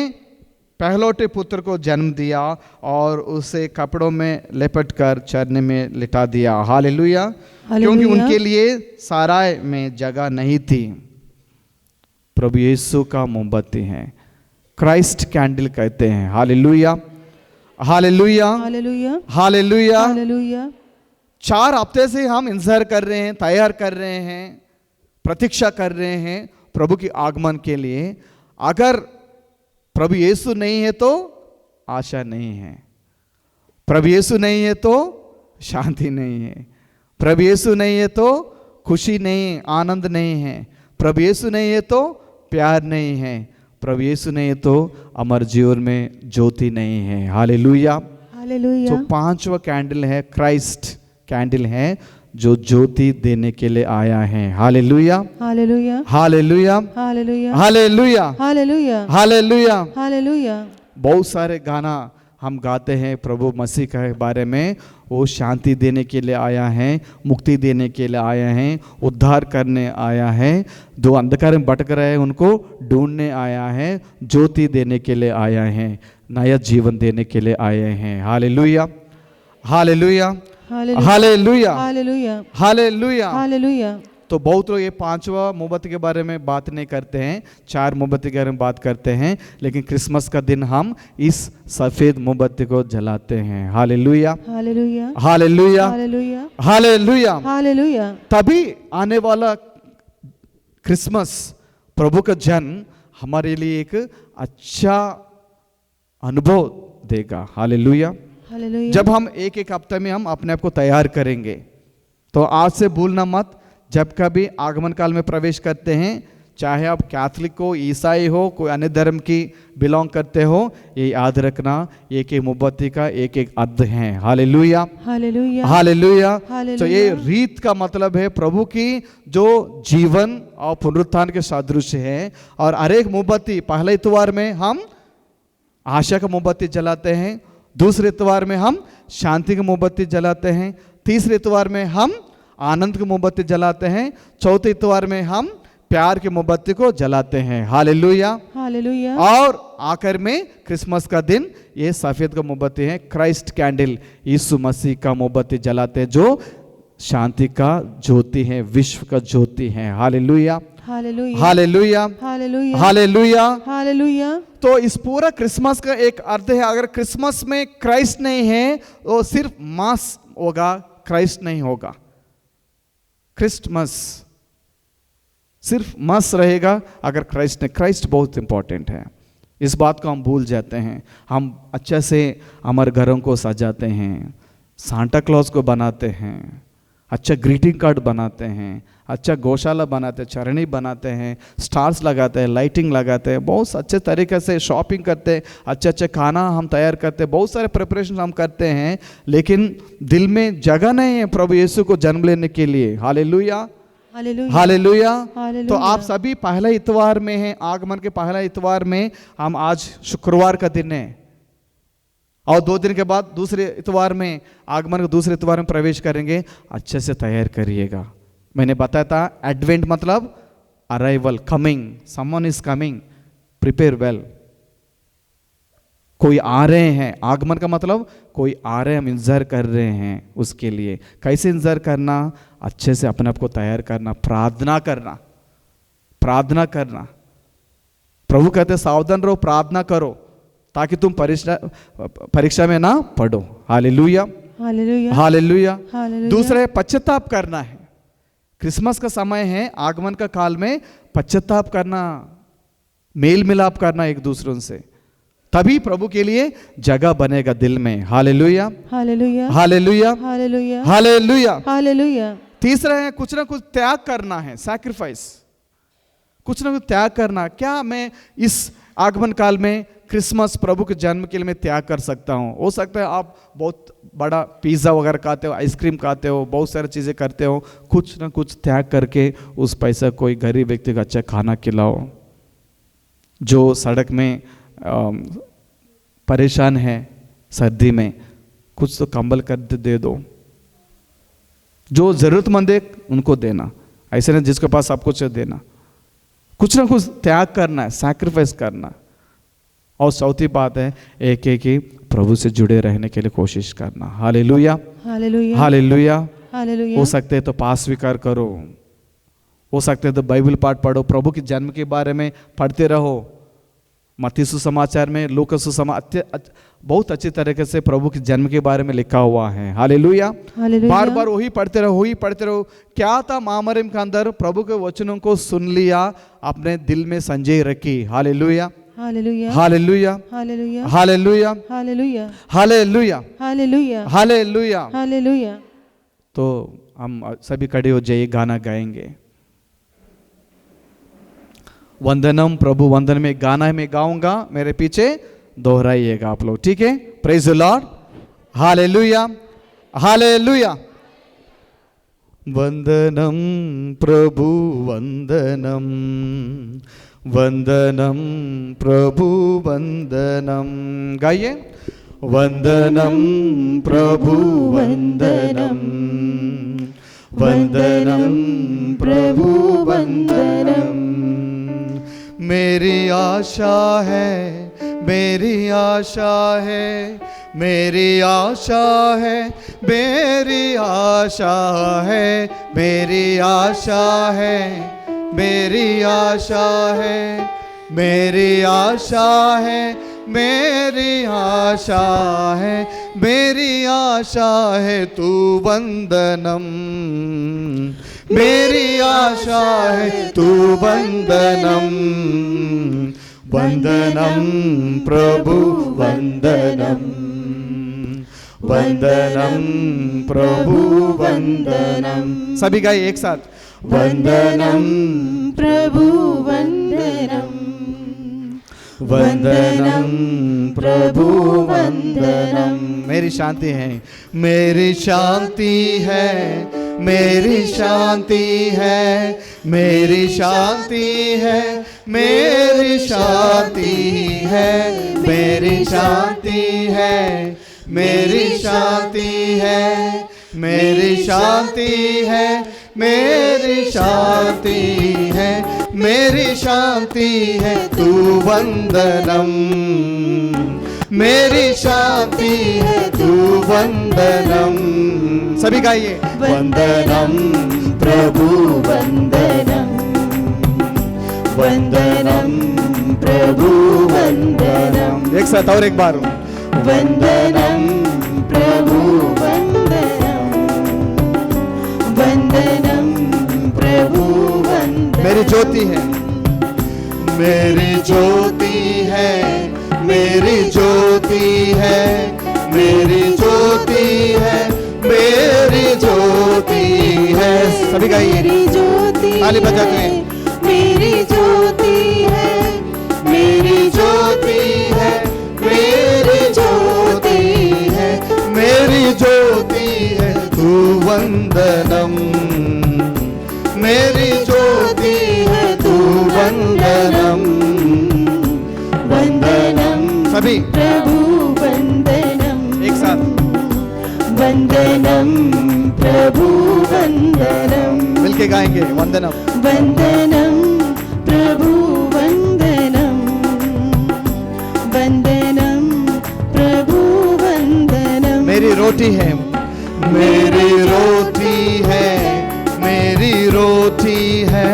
पहलौटे पुत्र को जन्म दिया और उसे कपड़ों में लिपट कर चरने में लिटा दिया। हालेलुया। क्योंकि उनके लिए साराय में जगह नहीं थी। प्रभु यीशु का मोमबत्ती है, क्राइस्ट कैंडल कहते हैं। Hallelujah. Hallelujah. Hallelujah. Hallelujah. Hallelujah. 4 हफ्ते से हम इंतजार कर रहे हैं, तैयार कर रहे हैं, प्रतीक्षा कर रहे हैं प्रभु की आगमन के लिए। अगर प्रभु यीशु नहीं है तो आशा नहीं है, प्रभु यीशु नहीं है तो शांति नहीं है, प्रभु यीशु नहीं है तो खुशी नहीं, आनंद नहीं है, प्रभु यीशु नहीं है तो प्यार नहीं है, प्रभु यीशु नहीं है तो हमारे जीवन में ज्योति नहीं है। हालेलुया। हालेलुया। जो 5वां कैंडल है, क्राइस्ट कैंडल है, जो ज्योति देने के लिए आया है। Hallelujah. Hallelujah. Hallelujah. Hallelujah. Hallelujah. Hallelujah. Hallelujah. Hallelujah. बहुत सारे गाना हम गाते हैं प्रभु मसीह के बारे में। वो शांति देने के लिए आया है, मुक्ति देने के लिए आया है, उद्धार करने आया है, जो अंधकार में भटक रहे हैं उनको ढूंढने आया है, ज्योति देने के लिए आया है, नया जीवन देने के लिए आए हैं। Hallelujah. Hallelujah. Hallelujah. Hallelujah. Hallelujah. Hallelujah. तो बहुत लोग ये 5वां मोमबत्ती के बारे में बात नहीं करते हैं, 4 मोमबत्ती के बारे में बात करते हैं, लेकिन क्रिसमस का दिन हम इस सफेद मोमबत्ती को जलाते हैं। Hallelujah. Hallelujah. Hallelujah. Hallelujah. Hallelujah. Hallelujah. तभी आने वाला क्रिसमस, प्रभु का जन्म हमारे लिए एक अच्छा अनुभव देगा। हालेलुया। हालेलुया। जब हम एक हफ्ते में हम अपने आप को तैयार करेंगे, तो आज से भूलना मत, जब कभी आगमन काल में प्रवेश करते हैं, चाहे आप कैथलिक हो, ईसाई हो, कोई अन्य धर्म की बिलोंग करते हो, ये याद रखना, एक एक मोमबत्ती का एक एक अर्थ है। हालेलुया। हालेलुया। हालेलुया। हालेलुया। तो ये रीत का मतलब है प्रभु की जो जीवन और पुनरुत्थान के सदृश है। और हर एक मोमबत्ती, पहले इतवार में हम आशा का मोमबत्ती जलाते हैं, दूसरे इतवार में हम शांति की मोमबत्ती जलाते हैं, तीसरे इतवार में हम आनंद की मोमबत्ती जलाते हैं, चौथे इतवार में हम प्यार की मोमबत्ती को जलाते हैं। हालेलुया। हालेलुया। और आखिर में क्रिसमस का दिन ये सफेद का मोमबत्ती है, क्राइस्ट कैंडल, यीशु मसीह का मोमबत्ती जलाते हैं, जो शांति का ज्योति है, विश्व का ज्योति है। Hallelujah. Hallelujah. Hallelujah. Hallelujah. Hallelujah. Hallelujah. तो इस पूरा क्रिसमस का एक अर्थ है, अगर क्रिसमस में क्राइस्ट नहीं है तो सिर्फ मास होगा, क्राइस्ट नहीं होगा। क्रिसमस सिर्फ मस्त रहेगा अगर क्राइस्ट बहुत इंपॉर्टेंट है। इस बात को हम भूल जाते हैं। हम अच्छे से हमारे घरों को सजाते हैं, सांता क्लॉज को बनाते हैं, अच्छा ग्रीटिंग कार्ड बनाते हैं, अच्छा गौशाला बनाते हैं, चरणी बनाते हैं, स्टार्स लगाते हैं, लाइटिंग लगाते हैं, बहुत अच्छे तरीके से शॉपिंग करते हैं, अच्छे खाना हम तैयार करते हैं, बहुत सारे प्रिपरेशन हम करते हैं, लेकिन दिल में जगह नहीं है प्रभु यीशु को जन्म लेने के लिए। Hallelujah, hallelujah. तो आप सभी पहला इतवार में हैं, आगमन के पहला इतवार में। हम आज शुक्रवार का दिन है और 2 दिन के बाद दूसरे इतवार में, आगमन के दूसरे इतवार में प्रवेश करेंगे। अच्छे से तैयार करिएगा। मैंने बताया था एडवेंट मतलब arrival, coming, someone is coming, prepare well. कोई आ रहे हैं, आगमन का मतलब कोई आ रहे हैं, हम इंतजार कर रहे हैं उसके लिए। कैसे इंतजार करना? अच्छे से अपने आप को तैयार करना, प्रार्थना करना, प्रार्थना करना। प्रभु कहते सावधान रहो, प्रार्थना करो ताकि तुम परीक्षा में ना पढ़ो। Hallelujah, hallelujah, hallelujah. दूसरे पश्चाताप करना है। क्रिसमस का समय है, आगमन का काल में पश्चाताप करना, मेल मिलाप करना एक दूसरों से, तभी प्रभु के लिए जगह बनेगा दिल में। Hallelujah, hallelujah, hallelujah, hallelujah, hallelujah, hallelujah. तीसरा है कुछ ना कुछ त्याग करना है, सैक्रिफाइस, कुछ ना कुछ त्याग करना। क्या मैं इस आगमन काल में क्रिसमस प्रभु के जन्म के लिए मैं त्याग कर सकता हूँ? हो सकता है आप बहुत बड़ा पिज़्ज़ा वगैरह खाते हो, आइसक्रीम खाते हो, बहुत सारी चीज़ें करते हो। कुछ ना कुछ त्याग करके उस पैसा कोई गरीब व्यक्ति को अच्छा खाना खिलाओ, जो सड़क में परेशान है सर्दी में, कुछ तो कंबल कर दे दो। जो ज़रूरतमंद है उनको देना, ऐसे नहीं जिसके पास सब कुछ देना। कुछ ना कुछ त्याग करना है, सैक्रिफाइस करना। और चौथी बात है एक ही प्रभु से जुड़े रहने के लिए कोशिश करना। Hallelujah, hallelujah, hallelujah, hallelujah. हो सकते है तो पास स्वीकार करो, हो सकते है तो बाइबल पाठ पढ़ो, प्रभु के जन्म के बारे में पढ़ते रहो। मत्ती सुसमाचार में, लूका सुसमाचार बहुत अच्छी तरीके से प्रभु के जन्म के बारे में लिखा हुआ है। हालेलुया, बार बार वही पढ़ते रहो, वही पढ़ते रहो। क्या था? माँ मरियम के अंदर प्रभु के वचनों को सुन लिया, अपने दिल में संजय रखी। Hallelujah, hallelujah, hallelujah, hallelujah, hallelujah, hallelujah, hallelujah, hallelujah, hallelujah, hallelujah. तो हम सभी खड़े हो जाइए, गाना गाएंगे। वंदनम प्रभु वंदन में गाना है, मैं गाऊंगा, मेरे पीछे दोहराइएगा आप लोग, ठीक है? Praise the Lord, hallelujah, hallelujah. वंदनम प्रभु वंदनम, वंदनम प्रभु वंदनम। गाइए, वंदनम प्रभु वंदनम, वंदनम प्रभु वंदनम। मेरी आशा है, मेरी आशा है, मेरी आशा है, मेरी आशा है, मेरी आशा है, मेरी आशा है, मेरी आशा है, मेरी आशा है, मेरी आशा है तू वंदनम। मेरी आशा है तू वंदनम, वंदनम प्रभु वंदनम, वंदनम प्रभु वंदनम। सभी गाइए एक साथ, वंदनम प्रभु वंदनम, वंदनम प्रभु वंदनम। मेरी शांति है, मेरी शांति है, मेरी शांति है, मेरी शांति है, मेरी शांति है, मेरी शांति है, मेरी शांति है, मेरी शांति है, मेरी शांति है, मेरी शांति है तू वंदनम। मेरी शांति है तू वंदनम। सभी गाइए, वंदनम प्रभु वंदनम, वंदनम प्रभु वंदनम। एक साथ और एक बार, वंदनम प्रभु वंदनम, वंदनम प्रभु वंदनम। मेरी ज्योति है, मेरी ज्योति है, मेरी ज्योति है, मेरी ज्योति है, मेरी ज्योति है। सभी गाइए, ताली बजाते हैं। मेरी ज्योति है, मेरी ज्योति है, मेरी ज्योति है, मेरी ज्योति है तू वंदनम, मेरी ज्योति है तू वंदनम, वंदनम। सभी प्रभु वंदनम, एक साथ, वंदनम प्रभु वंदनम, मिलके गाएंगे, वंदनम, वंदनम प्रभु वंदनम, वंदनम प्रभु वंदनम। मेरी रोटी है, मेरी रोटी है, मेरी रोटी है,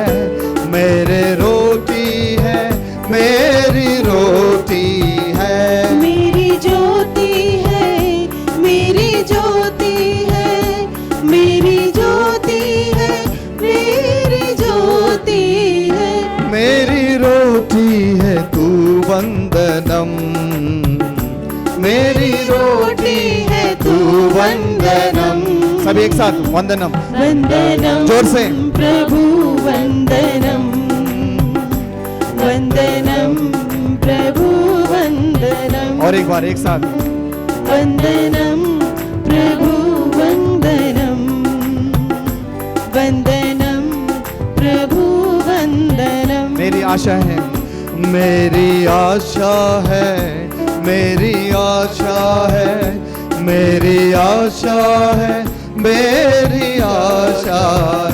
मेरे रोटी है, मेरी रोटी है, मेरी ज्योति है, मेरी ज्योति है, मेरी ज्योति है, मेरी ज्योति है, मेरी रोटी है तू वंदनम, मेरी रोटी है तू वंदनम। सभी एक साथ, वंदनम, वंदनम जोर से, प्रभु वंदनम, वंदनम प्रभु वंदनम, और एक बार एक साथ, वंदनम प्रभु वंदनम, वंदनम प्रभु वंदनम। मेरी आशा है, मेरी आशा है, मेरी आशा है, मेरी आशा है, मेरी आशा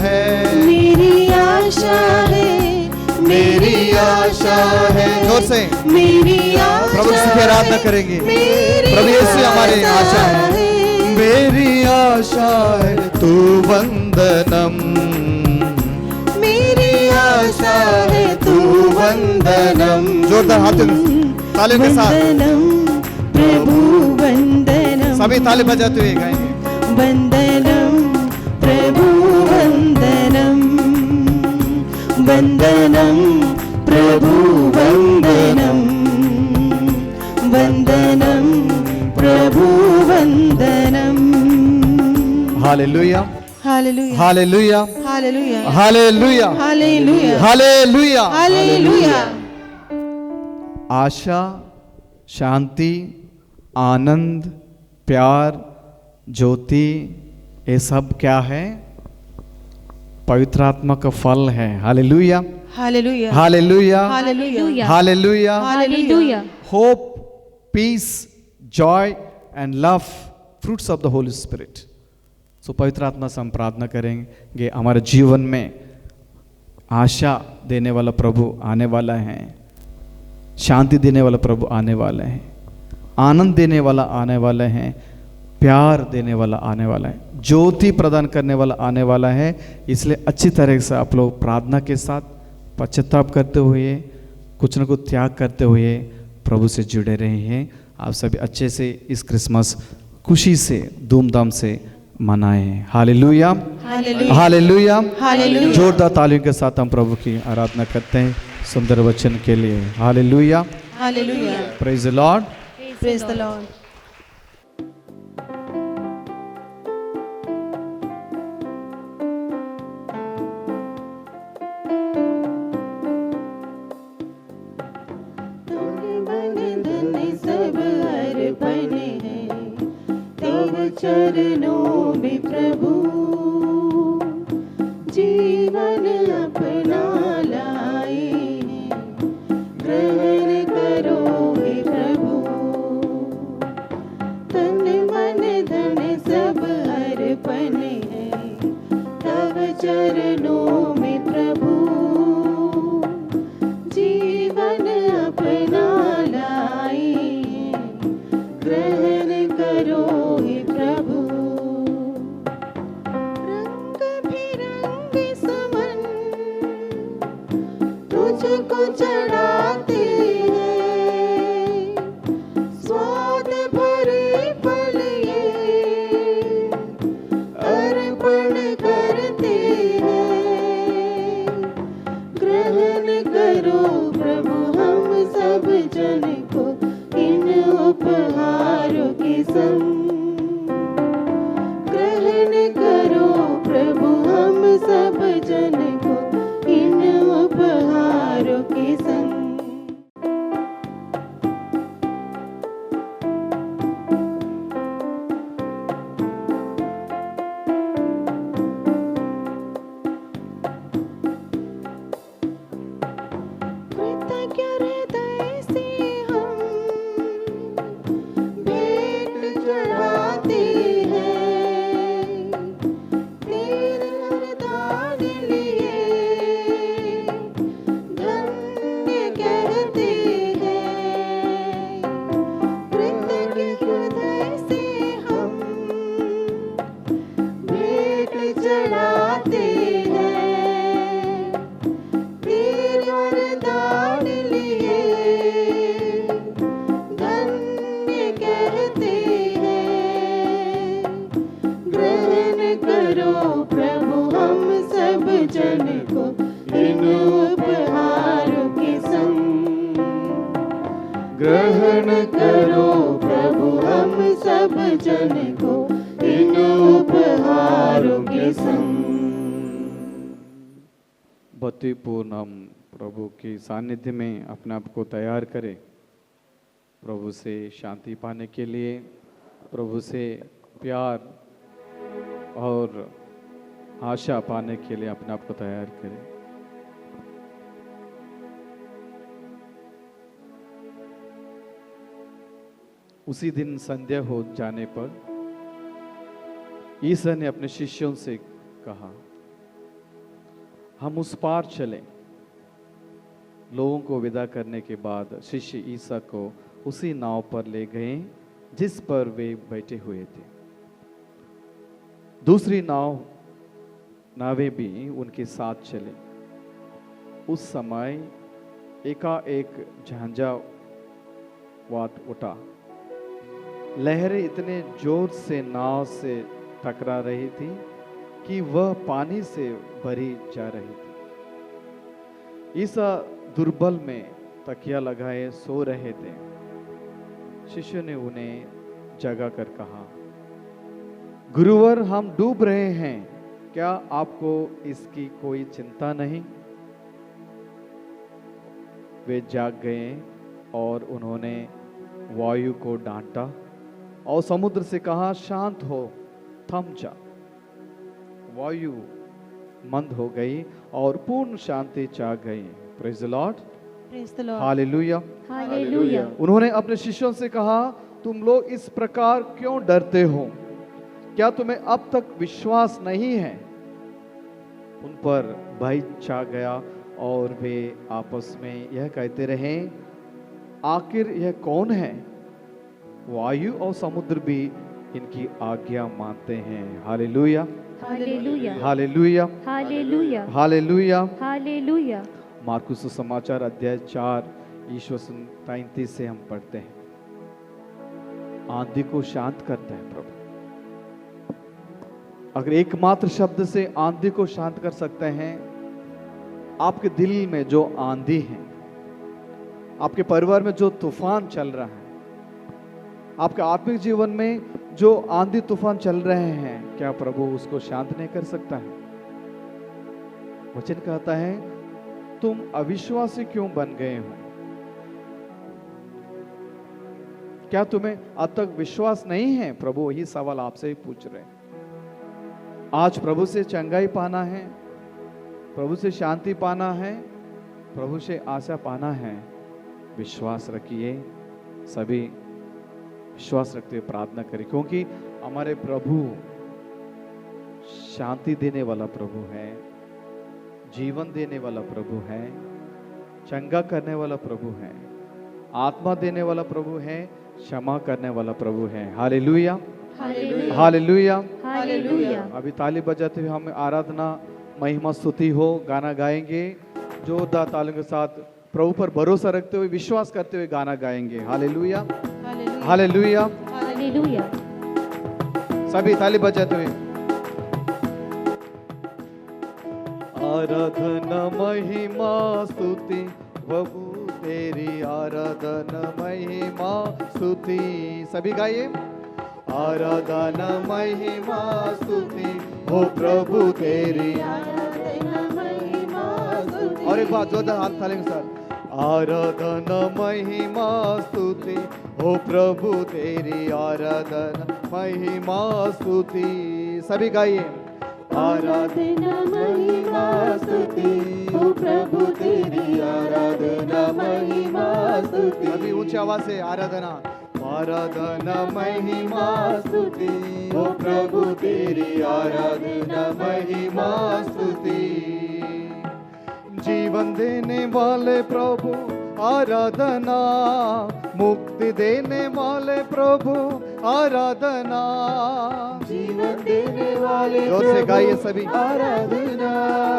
है, मेरी आशा है, मेरी आशा है। जोर से मेरी आशा, प्रभु से आराधना करेंगे। मेरी प्रभु यीशु हमारी आशा है, मेरी आशा है तू वंदनम, मेरी आशा है तू वंदनम। जोरदार हाथ तालियों के साथ, वंदनम प्रभु वंदनम, सभी ताली बजाते हुए गाएंगे, वंदनम प्रभु वंदनम, वंदनम प्रभु वंदनम, वंदनम प्रभु वंदनम। Hallelujah, hallelujah, hallelujah, hallelujah, hallelujah, hallelujah, hallelujah. Hallelujah. आशा, शांति, आनंद, प्यार, ज्योति, ये सब क्या है? पवित्र आत्मा का फल है। Hallelujah, hallelujah, hallelujah, hallelujah, hallelujah. Hallelujah. Hope, peace, joy and love, fruits of the Holy Spirit. So पवित्र आत्मा से हम प्रार्थना करेंगे, हमारे जीवन में आशा देने वाला प्रभु आने वाला है, शांति देने वाला प्रभु आने वाला है, आनंद देने वाला आने वाला है, प्यार देने वाला आने वाला है, ज्योति प्रदान करने वाला आने वाला है। इसलिए अच्छी तरह से आप लोग प्रार्थना के साथ पश्चाताप करते हुए, कुछ न कुछ त्याग करते हुए प्रभु से जुड़े रहे हैं। आप सभी अच्छे से इस क्रिसमस खुशी से धूमधाम से मनाएं। Hallelujah, hallelujah, hallelujah, hallelujah. जोरदार तालियों के साथ हम प्रभु की आराधना करते हैं सुंदर वचन के लिए। Hallelujah, hallelujah. Praise the Lord. Praise the Lord. चरणों में प्रभु जीवन अपना लाए हैं, ग्रहण करो हे प्रभु। तन मन धन सब अर्पण है तब चरणों में प्रभु, जीवन अपना लाए हैं, ग्रहण करो हे प्रभु। रंग बिरंग समन तुझको चढ़ाते हैं, स्वाद भरे फल ये अर्पण करते हैं, चढ़ाते हैं, फिर वरदान लिए धन्य कहते हैं। ग्रहण करो प्रभु हम सब जन को इन उपहारों के संग। ग्रहण करो प्रभु हम सब जन को इन उपहारों के संग। भक्तिपूर्ण हम प्रभु के सानिध्य में अपने आप को तैयार करें, प्रभु से शांति पाने के लिए, प्रभु से प्यार और आशा पाने के लिए अपने आप को तैयार करें। उसी दिन संध्या हो जाने पर ईसा ने अपने शिष्यों से कहा, हम उस पार चलें। लोगों को विदा करने के बाद शिष्य ईसा को उसी नाव पर ले गए जिस पर वे बैठे हुए थे। दूसरी नावें भी उनके साथ चले। उस समय एकाएक झंझावात उठा। लहरें इतने जोर से नाव से टकरा रही थी कि वह पानी से भरी जा रही थी। ईसा दुर्बल में तकिया लगाए सो रहे थे। शिष्य ने उन्हें जगा कर कहा, गुरुवर हम डूब रहे हैं, क्या आपको इसकी कोई चिंता नहीं? वे जाग गए और उन्होंने वायु को डांटा और समुद्र से कहा, शांत हो, थम जा। वायु मंद हो गई और पूर्ण शांति छा गई। Praise the Lord, hallelujah, hallelujah. उन्होंने अपने शिष्यों से कहा, तुम लोग इस प्रकार क्यों डरते हो? क्या तुम्हें अब तक विश्वास नहीं है? उन पर भय छा गया और वे आपस में यह कहते रहे, आखिर यह कौन है? वायु और समुद्र भी इनकी आज्ञा मानते हैं। Hallelujah, hallelujah, hallelujah, hallelujah, hallelujah. Hallelujah. Markus सुसमाचार अध्याय 4 ईश्वर 33 से हम पढ़ते हैं, आंधी को शांत करता है प्रभु। अगर एकमात्र शब्द से आंधी को शांत कर सकते हैं, आपके दिल में जो आंधी है, आपके परिवार में जो तूफान चल रहा है, आपके आत्मिक जीवन में जो आंधी तूफान चल रहे हैं, क्या प्रभु उसको शांत नहीं कर सकता है? वचन कहता है, तुम अविश्वासी क्यों बन गए हो? क्या तुम्हें अब तक विश्वास नहीं है? प्रभु वही सवाल आपसे ही पूछ रहे हैं। आज प्रभु से चंगाई पाना है, प्रभु से शांति पाना है, प्रभु से आशा पाना है। विश्वास रखिए, सभी विश्वास रखते हुए प्रार्थना करें, क्योंकि हमारे प्रभु शांति देने वाला प्रभु है, जीवन देने वाला प्रभु है, चंगा करने वाला प्रभु है, आत्मा देने वाला प्रभु है, क्षमा करने वाला प्रभु है। Hallelujah, hallelujah, hallelujah, hallelujah. अभी ताली बजाते हुए हम आराधना, महिमा, स्तुति हो गाना गाएंगे। जोरदार तालियों के साथ प्रभु पर भरोसा रखते हुए, विश्वास करते हुए गाना गाएंगे। Hallelujah, hallelujah, hallelujah. सभी ताली बजाते हुए। आराधना महिमा स्तुति प्रभु तेरी, आराधना महिमा स्तुति, सभी गाइए। आराधना महिमा स्तुति हो प्रभु तेरी, आराधना महिमा स्तुति। और एक बार जोरदार हाथ ताली के साथ। आराधना महिमा स्तुति हो प्रभु तेरी, आराधना महिमा स्तुति, सभी गाइए। आराधना महिमा स्तुति हो प्रभु तेरी, आराधना महिमा स्तुति। अभी ऊंची आवाज से आराधना, आराधना महिमा स्तुति हो प्रभु तेरी, आराधना महिमा स्तुति। जीवन देने वाले प्रभु आराधना, मुक्ति देने वाले प्रभु आराधना। जीवन देने वाले जोर से गाइए सभी, आराधना।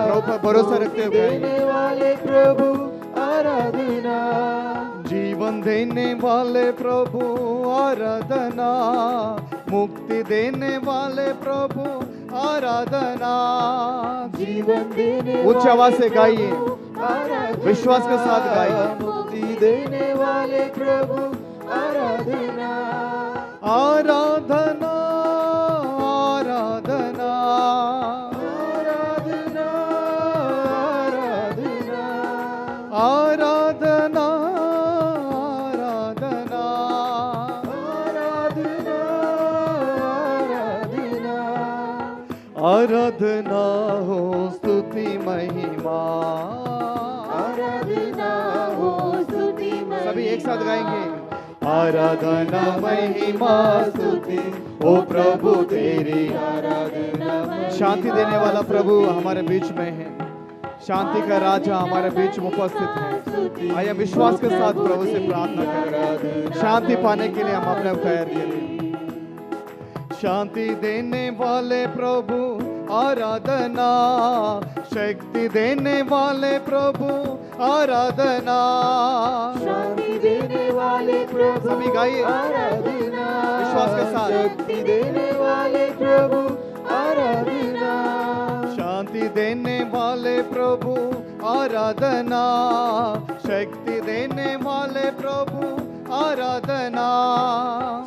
प्रभु पर भरोसा रखते हुए गाइए। देने वाले प्रभु आराधना। जीवन देने वाले प्रभु आराधना, मुक्ति देने वाले प्रभु आराधना। जीवन देने उच्च आवाज से गाइए, आराधना। विश्वास के साथ गाइए। मुक्ति देने वाले प्रभु आराधना। आराधना आराधना आराधना आराधना आराधना आराधना आराधना आराधना हो स्तुति महिमा। आराधना हो स्तुति सभी एक साथ गाएंगे। आराधना महिमा स्तुति ओ प्रभु तेरी आराधना। शांति देने वाला प्रभु हमारे बीच में है, शांति का राजा हमारे बीच में उपस्थित है। आइए विश्वास के साथ प्रभु से प्रार्थना करें, शांति पाने के लिए हम अपने तैयार करें। शांति देने वाले प्रभु आराधना, शक्ति देने वाले प्रभु आराधना। शांति देने वाले प्रभु सभी गाइए आराधना। विश्वास के साथ। शक्ति देने वाले प्रभु आराधना। शांति देने वाले प्रभु आराधना, शक्ति देने वाले प्रभु आराधना।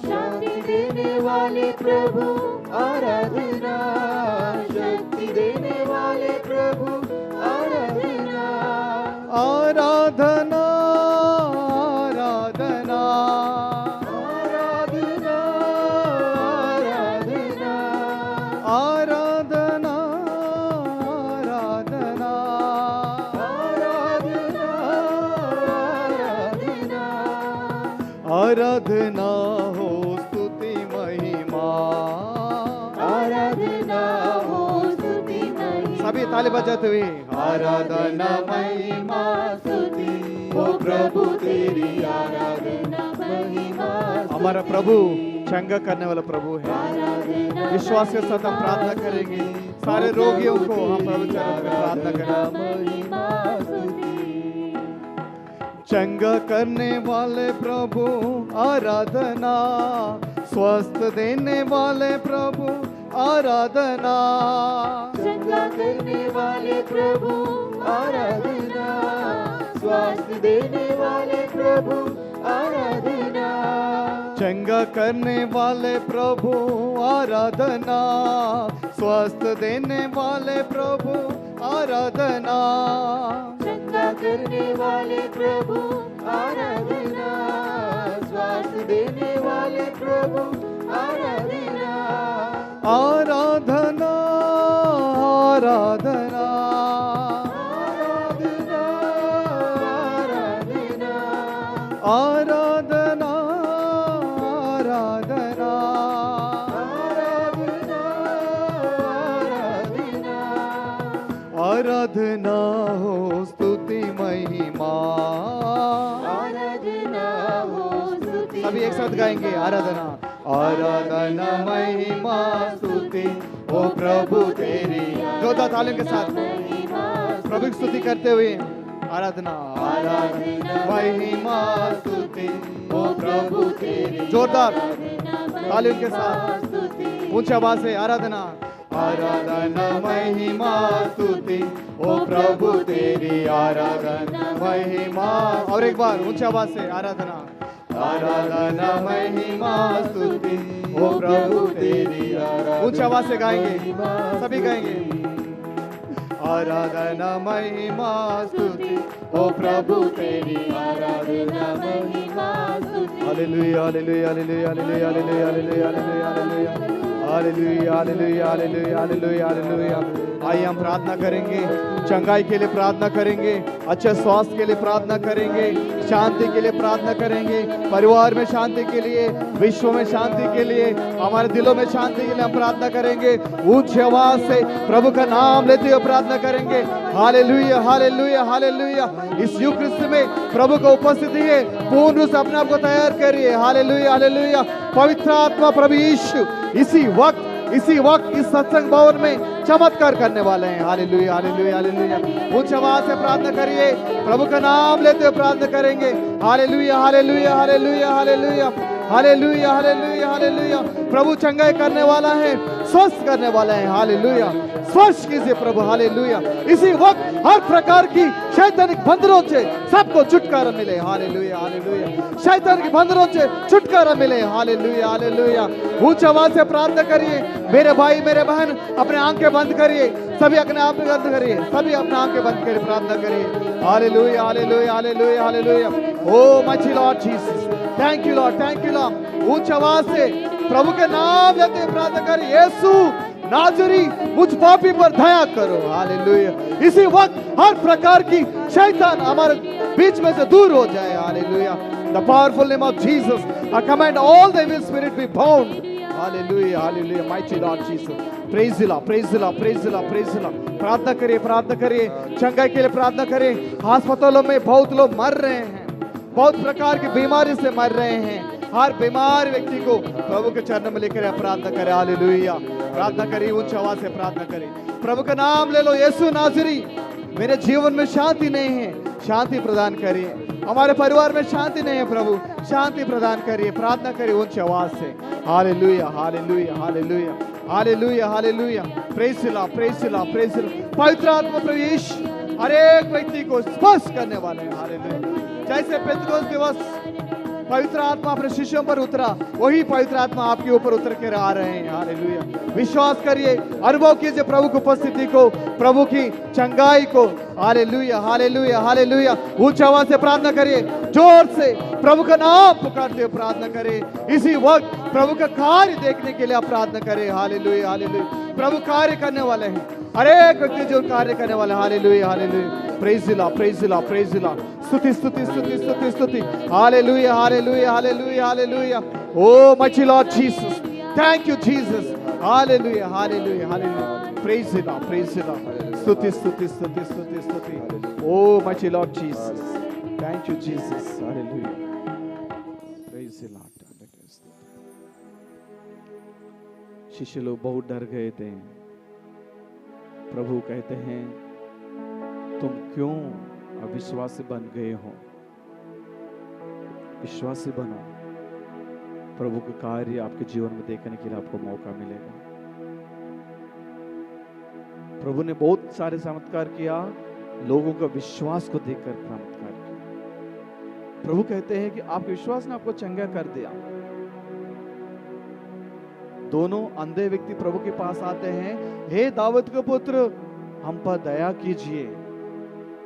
शांति देने वाले प्रभु आराधना। शक्ति देने वाले प्रभु आराधना। आराधना आराधना आराधना आराधना आराधना आराधना आराधना आराधना हो स्तुति महिमा। आराधना हो स्तुति महिमा। सभी ताली बजाते हुए आराधना महिमा स्तुति ओ प्रभु तेरी आराधना महिमा। हमारा प्रभु चंगा करने वाला प्रभु है। विश्वास के साथ हम प्रार्थना करेंगे। सारे रोगियों को हम प्रभु चरण में प्रार्थना करेंगे। चंगा करने वाले प्रभु आराधना, स्वस्थ देने वाले प्रभु आराधना। चंगा करने वाले प्रभु आराधना। स्वास्थ्य देने वाले प्रभु आराधना। चंगा करने वाले प्रभु आराधना, स्वस्थ देने वाले प्रभु आराधना। चंगा करने वाले प्रभु आराधना। स्वास्थ्य देने वाले प्रभु आराधना। आराधना आराधना आराधना आराधना आराधना आराधना आराधना हो स्तुति महिमा। आराधना हो स्तुति। सभी एक साथ गाएंगे आराधना। आराधना महिमा स्तुति ओ प्रभु तेरी। जोरदार तालियों के साथ प्रभु की स्तुति करते हुए आराधना। आराधना महिमा स्तुति ओ प्रभु तेरी। जोरदार तालियों के साथ ऊंची आवाज से आराधना। आराधना महिमा स्तुति ओ प्रभु तेरी। आराधना महिमा। और एक बार ऊंची आवाज से आराधना। आराधना महिमा स्तुति ओ प्रभु तेरी। ऊंची आवाज से गाएंगे, सभी गाएंगे। आराधना महिमा स्तुति ओ प्रभु तेरी। आराधना महिमा स्तुति। Hallelujah hallelujah hallelujah hallelujah hallelujah hallelujah hallelujah hallelujah hallelujah hallelujah hallelujah. आइए हम प्रार्थना करेंगे, चंगाई के लिए प्रार्थना करेंगे, अच्छे स्वास्थ्य के लिए प्रार्थना करेंगे, शांति के लिए प्रार्थना करेंगे, परिवार में शांति के लिए, विश्व में शांति के लिए, हमारे दिलों में शांति के लिए हम प्रार्थना करेंगे। ऊंची आवाज से प्रभु का नाम लेते हुए प्रार्थना करेंगे। Hallelujah hallelujah hallelujah. इस युग क्रिस्त में प्रभु का उपस्थिति है, पूर्ण रूप से अपने आप को तैयार करिए। Hallelujah hallelujah. पवित्र आत्मा प्रभु यीशु इसी वक्त इस सत्संग भवन में चमत्कार करने वाले हैं। Hallelujah hallelujah hallelujah. उच्च आवाज से प्रार्थना करिए, प्रभु का नाम लेते हुए प्रार्थना करेंगे। Hallelujah hallelujah hallelujah hallelujah hallelujah hallelujah hallelujah. प्रभु चंगाई करने वाला है, स्वस्थ करने वाला है। हालेलुया, स्पर्श कीजिए प्रभु। हालेलुया, इसी वक्त हर प्रकार की शैतानिक बंधनों से सबको छुटकारा मिले। हालेलुया हालेलुया, शैतान के बंधनों से छुटकारा मिले। Hallelujah hallelujah. ऊंच आवाज से प्रार्थना करिए मेरे भाई मेरे बहन, अपने आंखें बंद करिए, सभी अपने आप बंद करिए, सभी अपने आंखें बंद करिए, प्रार्थना करिए। Hallelujah hallelujah hallelujah hallelujah. Oh my Lord Jesus, thank you Lord, thank you Lord. ऊंच आवाज से प्रभु के नाम लेते हुए प्रार्थना करिए, यीशु नाजरी मुझ पापी पर दया करो। हालेलुया, इसी वक्त हर प्रकार की शैतान हमारे बीच में से दूर हो जाए। Hallelujah, the powerful name of Jesus, I command all the evil spirit be bound. Hallelujah, hallelujah, mighty Lord Jesus. Praise the Lord, praise the Lord, praise the Lord, praise the Lord. प्रार्थना करिए, प्रार्थना करिए, चंगाई के लिए प्रार्थना करिए। अस्पतालों में बहुत लोग मर रहे हैं, बहुत प्रकार की बीमारी से मर रहे हैं। हर बीमार व्यक्ति को प्रभु के चरणों में लेकर प्रार्थना करें। हालेलुया, प्रार्थना करिए, उच्च आवाज से प्रार्थना करें। प्रभु का नाम ले लो, यीशु नाजरी, मेरे जीवन में शांति नहीं है, शांति प्रदान करिए। हमारे परिवार में शांति नहीं है, प्रभु शांति प्रदान करिए। प्रार्थना करिए उच्च आवाज से। Hallelujah hallelujah hallelujah hallelujah hallelujah. Praise the Lord, praise the Lord, praise the Lord. पवित्र आत्मा प्रभु यीशु हर एक व्यक्ति को स्पर्श करने वाले हैं। हालेलुया, जैसे पेंतकोस्त दिवस पवित्र आत्मा अपने शिष्यों पर उतरा, वही पवित्र आत्मा आपके ऊपर उतर के आ रहे हैं। हालेलुया, विश्वास करिए, अनुभव कीजिए प्रभु की उपस्थिति को, प्रभु की चंगाई को। Hallelujah hallelujah hallelujah. उच्च आवाज से प्रार्थना करिए, जोर से प्रभु का नाम पुकारते हुए प्रार्थना करें। इसी वक्त प्रभु का कार्य देखने के लिए आप प्रार्थना करें। हालेलुया हालेलुया, प्रभु कार्य करने वाले हैं, हर एक व्यक्ति जो कार्य करने वाले। Hallelujah hallelujah, praise the Lord, praise the Lord, praise the Lord. स्तुति स्तुति स्तुति स्तुति स्तुति। Hallelujah hallelujah hallelujah hallelujah. Oh my Lord Jesus, thank you Jesus. Hallelujah hallelujah hallelujah, praise the Lord, praise the Lord. स्तुति स्तुति स्तुति स्तुति स्तुति। Oh my Lord Jesus, thank you Jesus. Hallelujah, praise the Lord. शिष्य लोग बहुत डर गए थे। प्रभु कहते हैं, तुम क्यों अविश्वासी बन गए हो? विश्वासी बनो, प्रभु का कार्य आपके जीवन में देखने के लिए आपको मौका मिलेगा। प्रभु ने बहुत सारे चमत्कार किया, लोगों का विश्वास को देखकर चमत्कार किया। प्रभु कहते हैं कि आपके विश्वास ने आपको चंगा कर दिया। दोनों अंधे व्यक्ति प्रभु के पास आते हैं, हे दाऊद के पुत्र, हम पर दया कीजिए।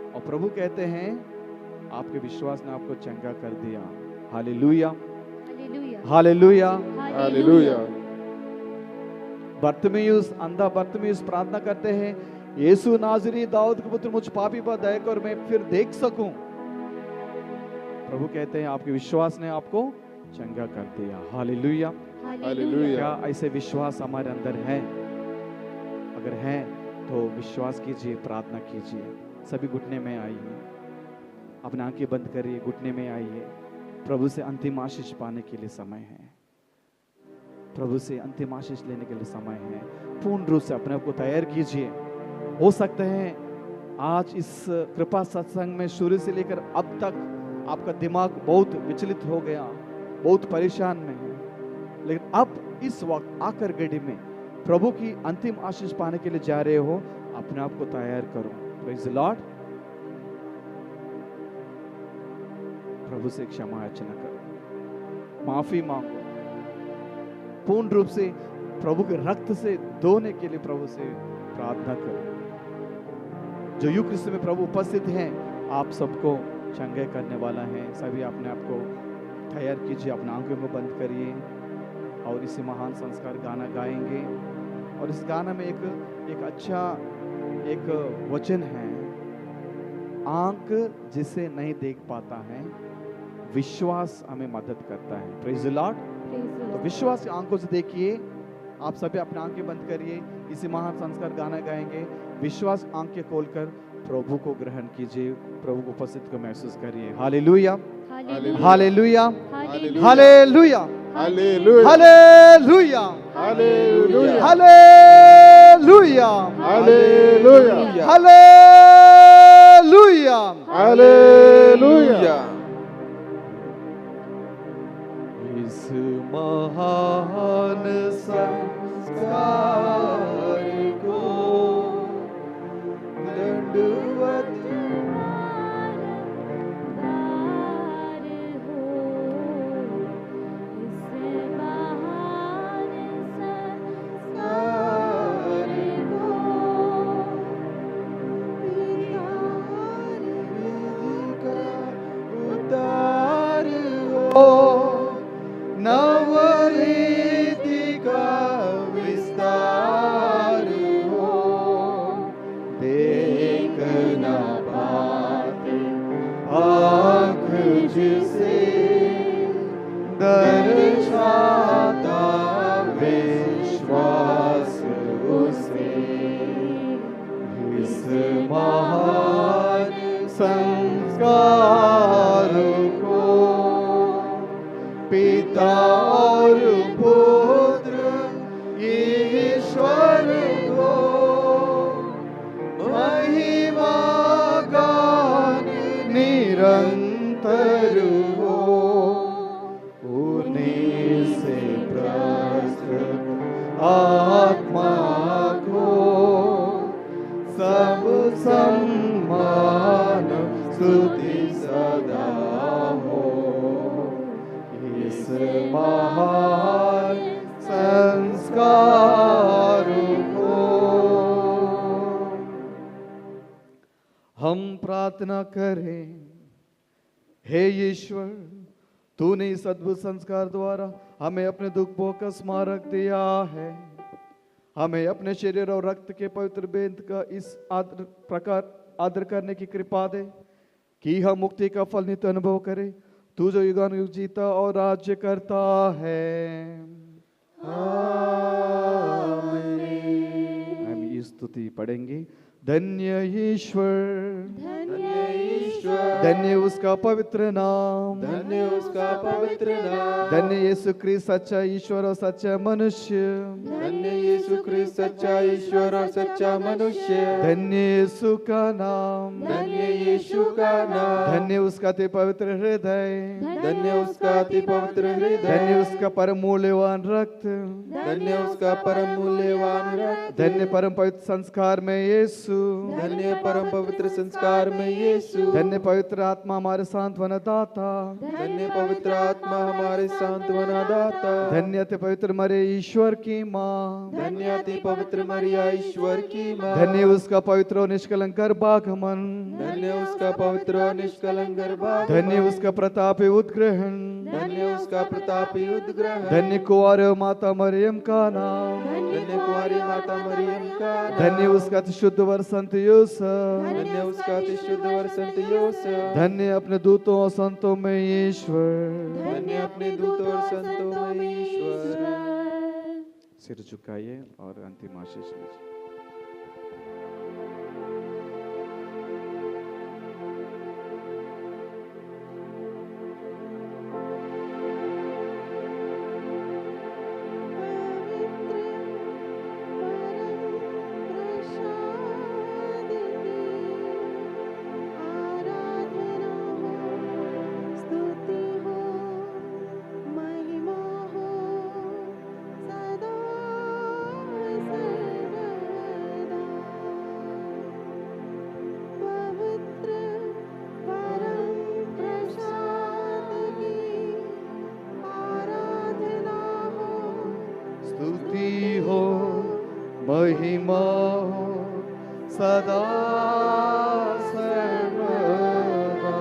और प्रभु कहते हैं, आपके विश्वास ने आपको चंगा कर दिया। Hallelujah hallelujah hallelujah. बर्तिमेयुस, अंधा बर्तिमेयुस प्रार्थना करते हैं, यीशु नाजरी दाऊद के पुत्र, मुझ पापी पर दया कर, मैं फिर देख सकूं। प्रभु कहते हैं, आपके विश्वास ने आपको चंगा कर दिया। Hallelujah hallelujah. क्या ऐसे विश्वास हमारे अंदर है? अगर है तो विश्वास कीजिए, प्रार्थना कीजिए। सभी घुटने में आइए, अपनी आंखें बंद करिए, घुटने में आइए। प्रभु से अंतिम आशीष पाने के लिए समय है, प्रभु से अंतिम आशीष लेने के लिए समय है। पूर्ण रूप से अपने आप को तैयार कीजिए। हो सकते हैं आज इस कृपा सत्संग में शुरू से लेकर अब तक आपका दिमाग बहुत विचलित हो गया, बहुत परेशान में है, लेकिन अब इस वक्त आकर घड़ी में प्रभु की अंतिम आशीष पाने के लिए जा रहे हो, अपने आप को तैयार करो। Praise the Lord. प्रभु से क्षमा याचना करो, माफी मांगो, पूर्ण रूप से प्रभु के रक्त से धोने के लिए प्रभु से प्रार्थना करो। जो यूक्रिस्ट में प्रभु उपस्थित हैं, आप सबको चंगाई करने वाला है। सभी अपने आप को तैयार कीजिए, अपने आंखों को बंद करिए और इसी महान संस्कार गाना गाएंगे। और इस गाना में एक अच्छा एक वचन है, आंख जिसे नहीं देख पाता है, विश्वास हमें मदद करता है। Praise the Lord. तो विश्वास आंखों से देखिए, आप सभी अपनी आंखें बंद करिए, इसी महान संस्कार गाना गाएंगे। विश्वास आंखें खोलकर प्रभु को ग्रहण कीजिए, प्रभु को उपस्थित को महसूस करिए। Hallelujah hallelujah hallelujah. Hallelujah. Hallelujah, Hallelujah. Hallelujah, Hallelujah. Hallelujah, Hallelujah. इस महान संस्कार को दंडवत नवरीति का विस्तार हो, देख न पाते आँख जिसे दर्शाता विश्वास उसे, इस महान संस्कार को पिता और पुत्र ईश्वर को महिमा गान निरंतर हो, उन्हीं से प्रस्तुत आत्मा को सब सम्मान स्तुति सदा हो, इस महान संस्कार को। हम प्रार्थना करें, हे ईश्वर, तूने इस अद्भुत संस्कार द्वारा हमें अपने दुख भोग का स्मारक दिया है। हमें अपने शरीर और रक्त के पवित्र बेंत का इस प्रकार आदर करने की कृपा दे कि हम मुक्ति का फल नित्य अनुभव करें। तू जो युगानुयुग जीता और राज्य करता है। हम ये स्तुति पढ़ेंगे। धन्य ईश्वर, धन्य उसका पवित्र नाम, धन्य उसका पवित्र नाम, धन्य यीशु ख्रीस्त सच्चा ईश्वर और सच्चा मनुष्य, धन्य यीशु ख्रीस्त सच्चा ईश्वर और सच्चा मनुष्य, धन्य यीशु का नाम, धन्य यीशु का नाम, धन्य उसका अति पवित्र हृदय, धन्य उसका अति पवित्र हृदय, धन्य उसका परम मूल्यवान रक्त, धन्य उसका परम मूल्यवान रक्त, धन्य परम पवित्र संस्कार में यीशु, धन्य परम पवित्र संस्कार में यीशु, धन्य पवित्र आत्मा हमारे सांत्वना दाता, धन्य पवित्र आत्मा हमारे सांत्वना दाता, धन्य अति पवित्र मरे ईश्वर की माँ, धन्य अति पवित्र मरिया ईश्वर की माँ, धन्य उसका पवित्र और निष्कलंक गर्भागमन, धन्य उसका पवित्र और निष्कलंक गर्भागमन, धन्य उसका प्रतापी उद्ग्रहण, धन्य उसका प्रतापी उद्ग्रहण, धन्य कुंवारी माता मरियम का नाम, धन्य कुंवारी माता मरियम का नाम, धन्य उसका अति शुद्ध वर संत यूसुफ, धन्य उसका अति शुद्ध वर संत यूसुफ, धन्य अपने दूतों और संतों में ईश्वर, धन्य अपने दूतों और संतों में ईश्वर। सिर झुकाइए और अंतिम आशीष लीजिए। स्तुति हो, महिमा हो सदा सर्वदा,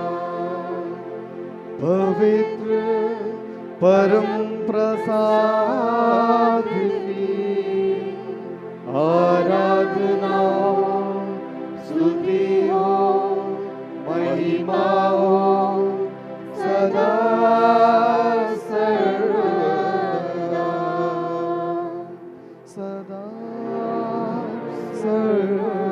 पवित्र परम प्रसाद की आराधना हो, स्तुति हो, महिमा हो सदा सदा सर्वदा।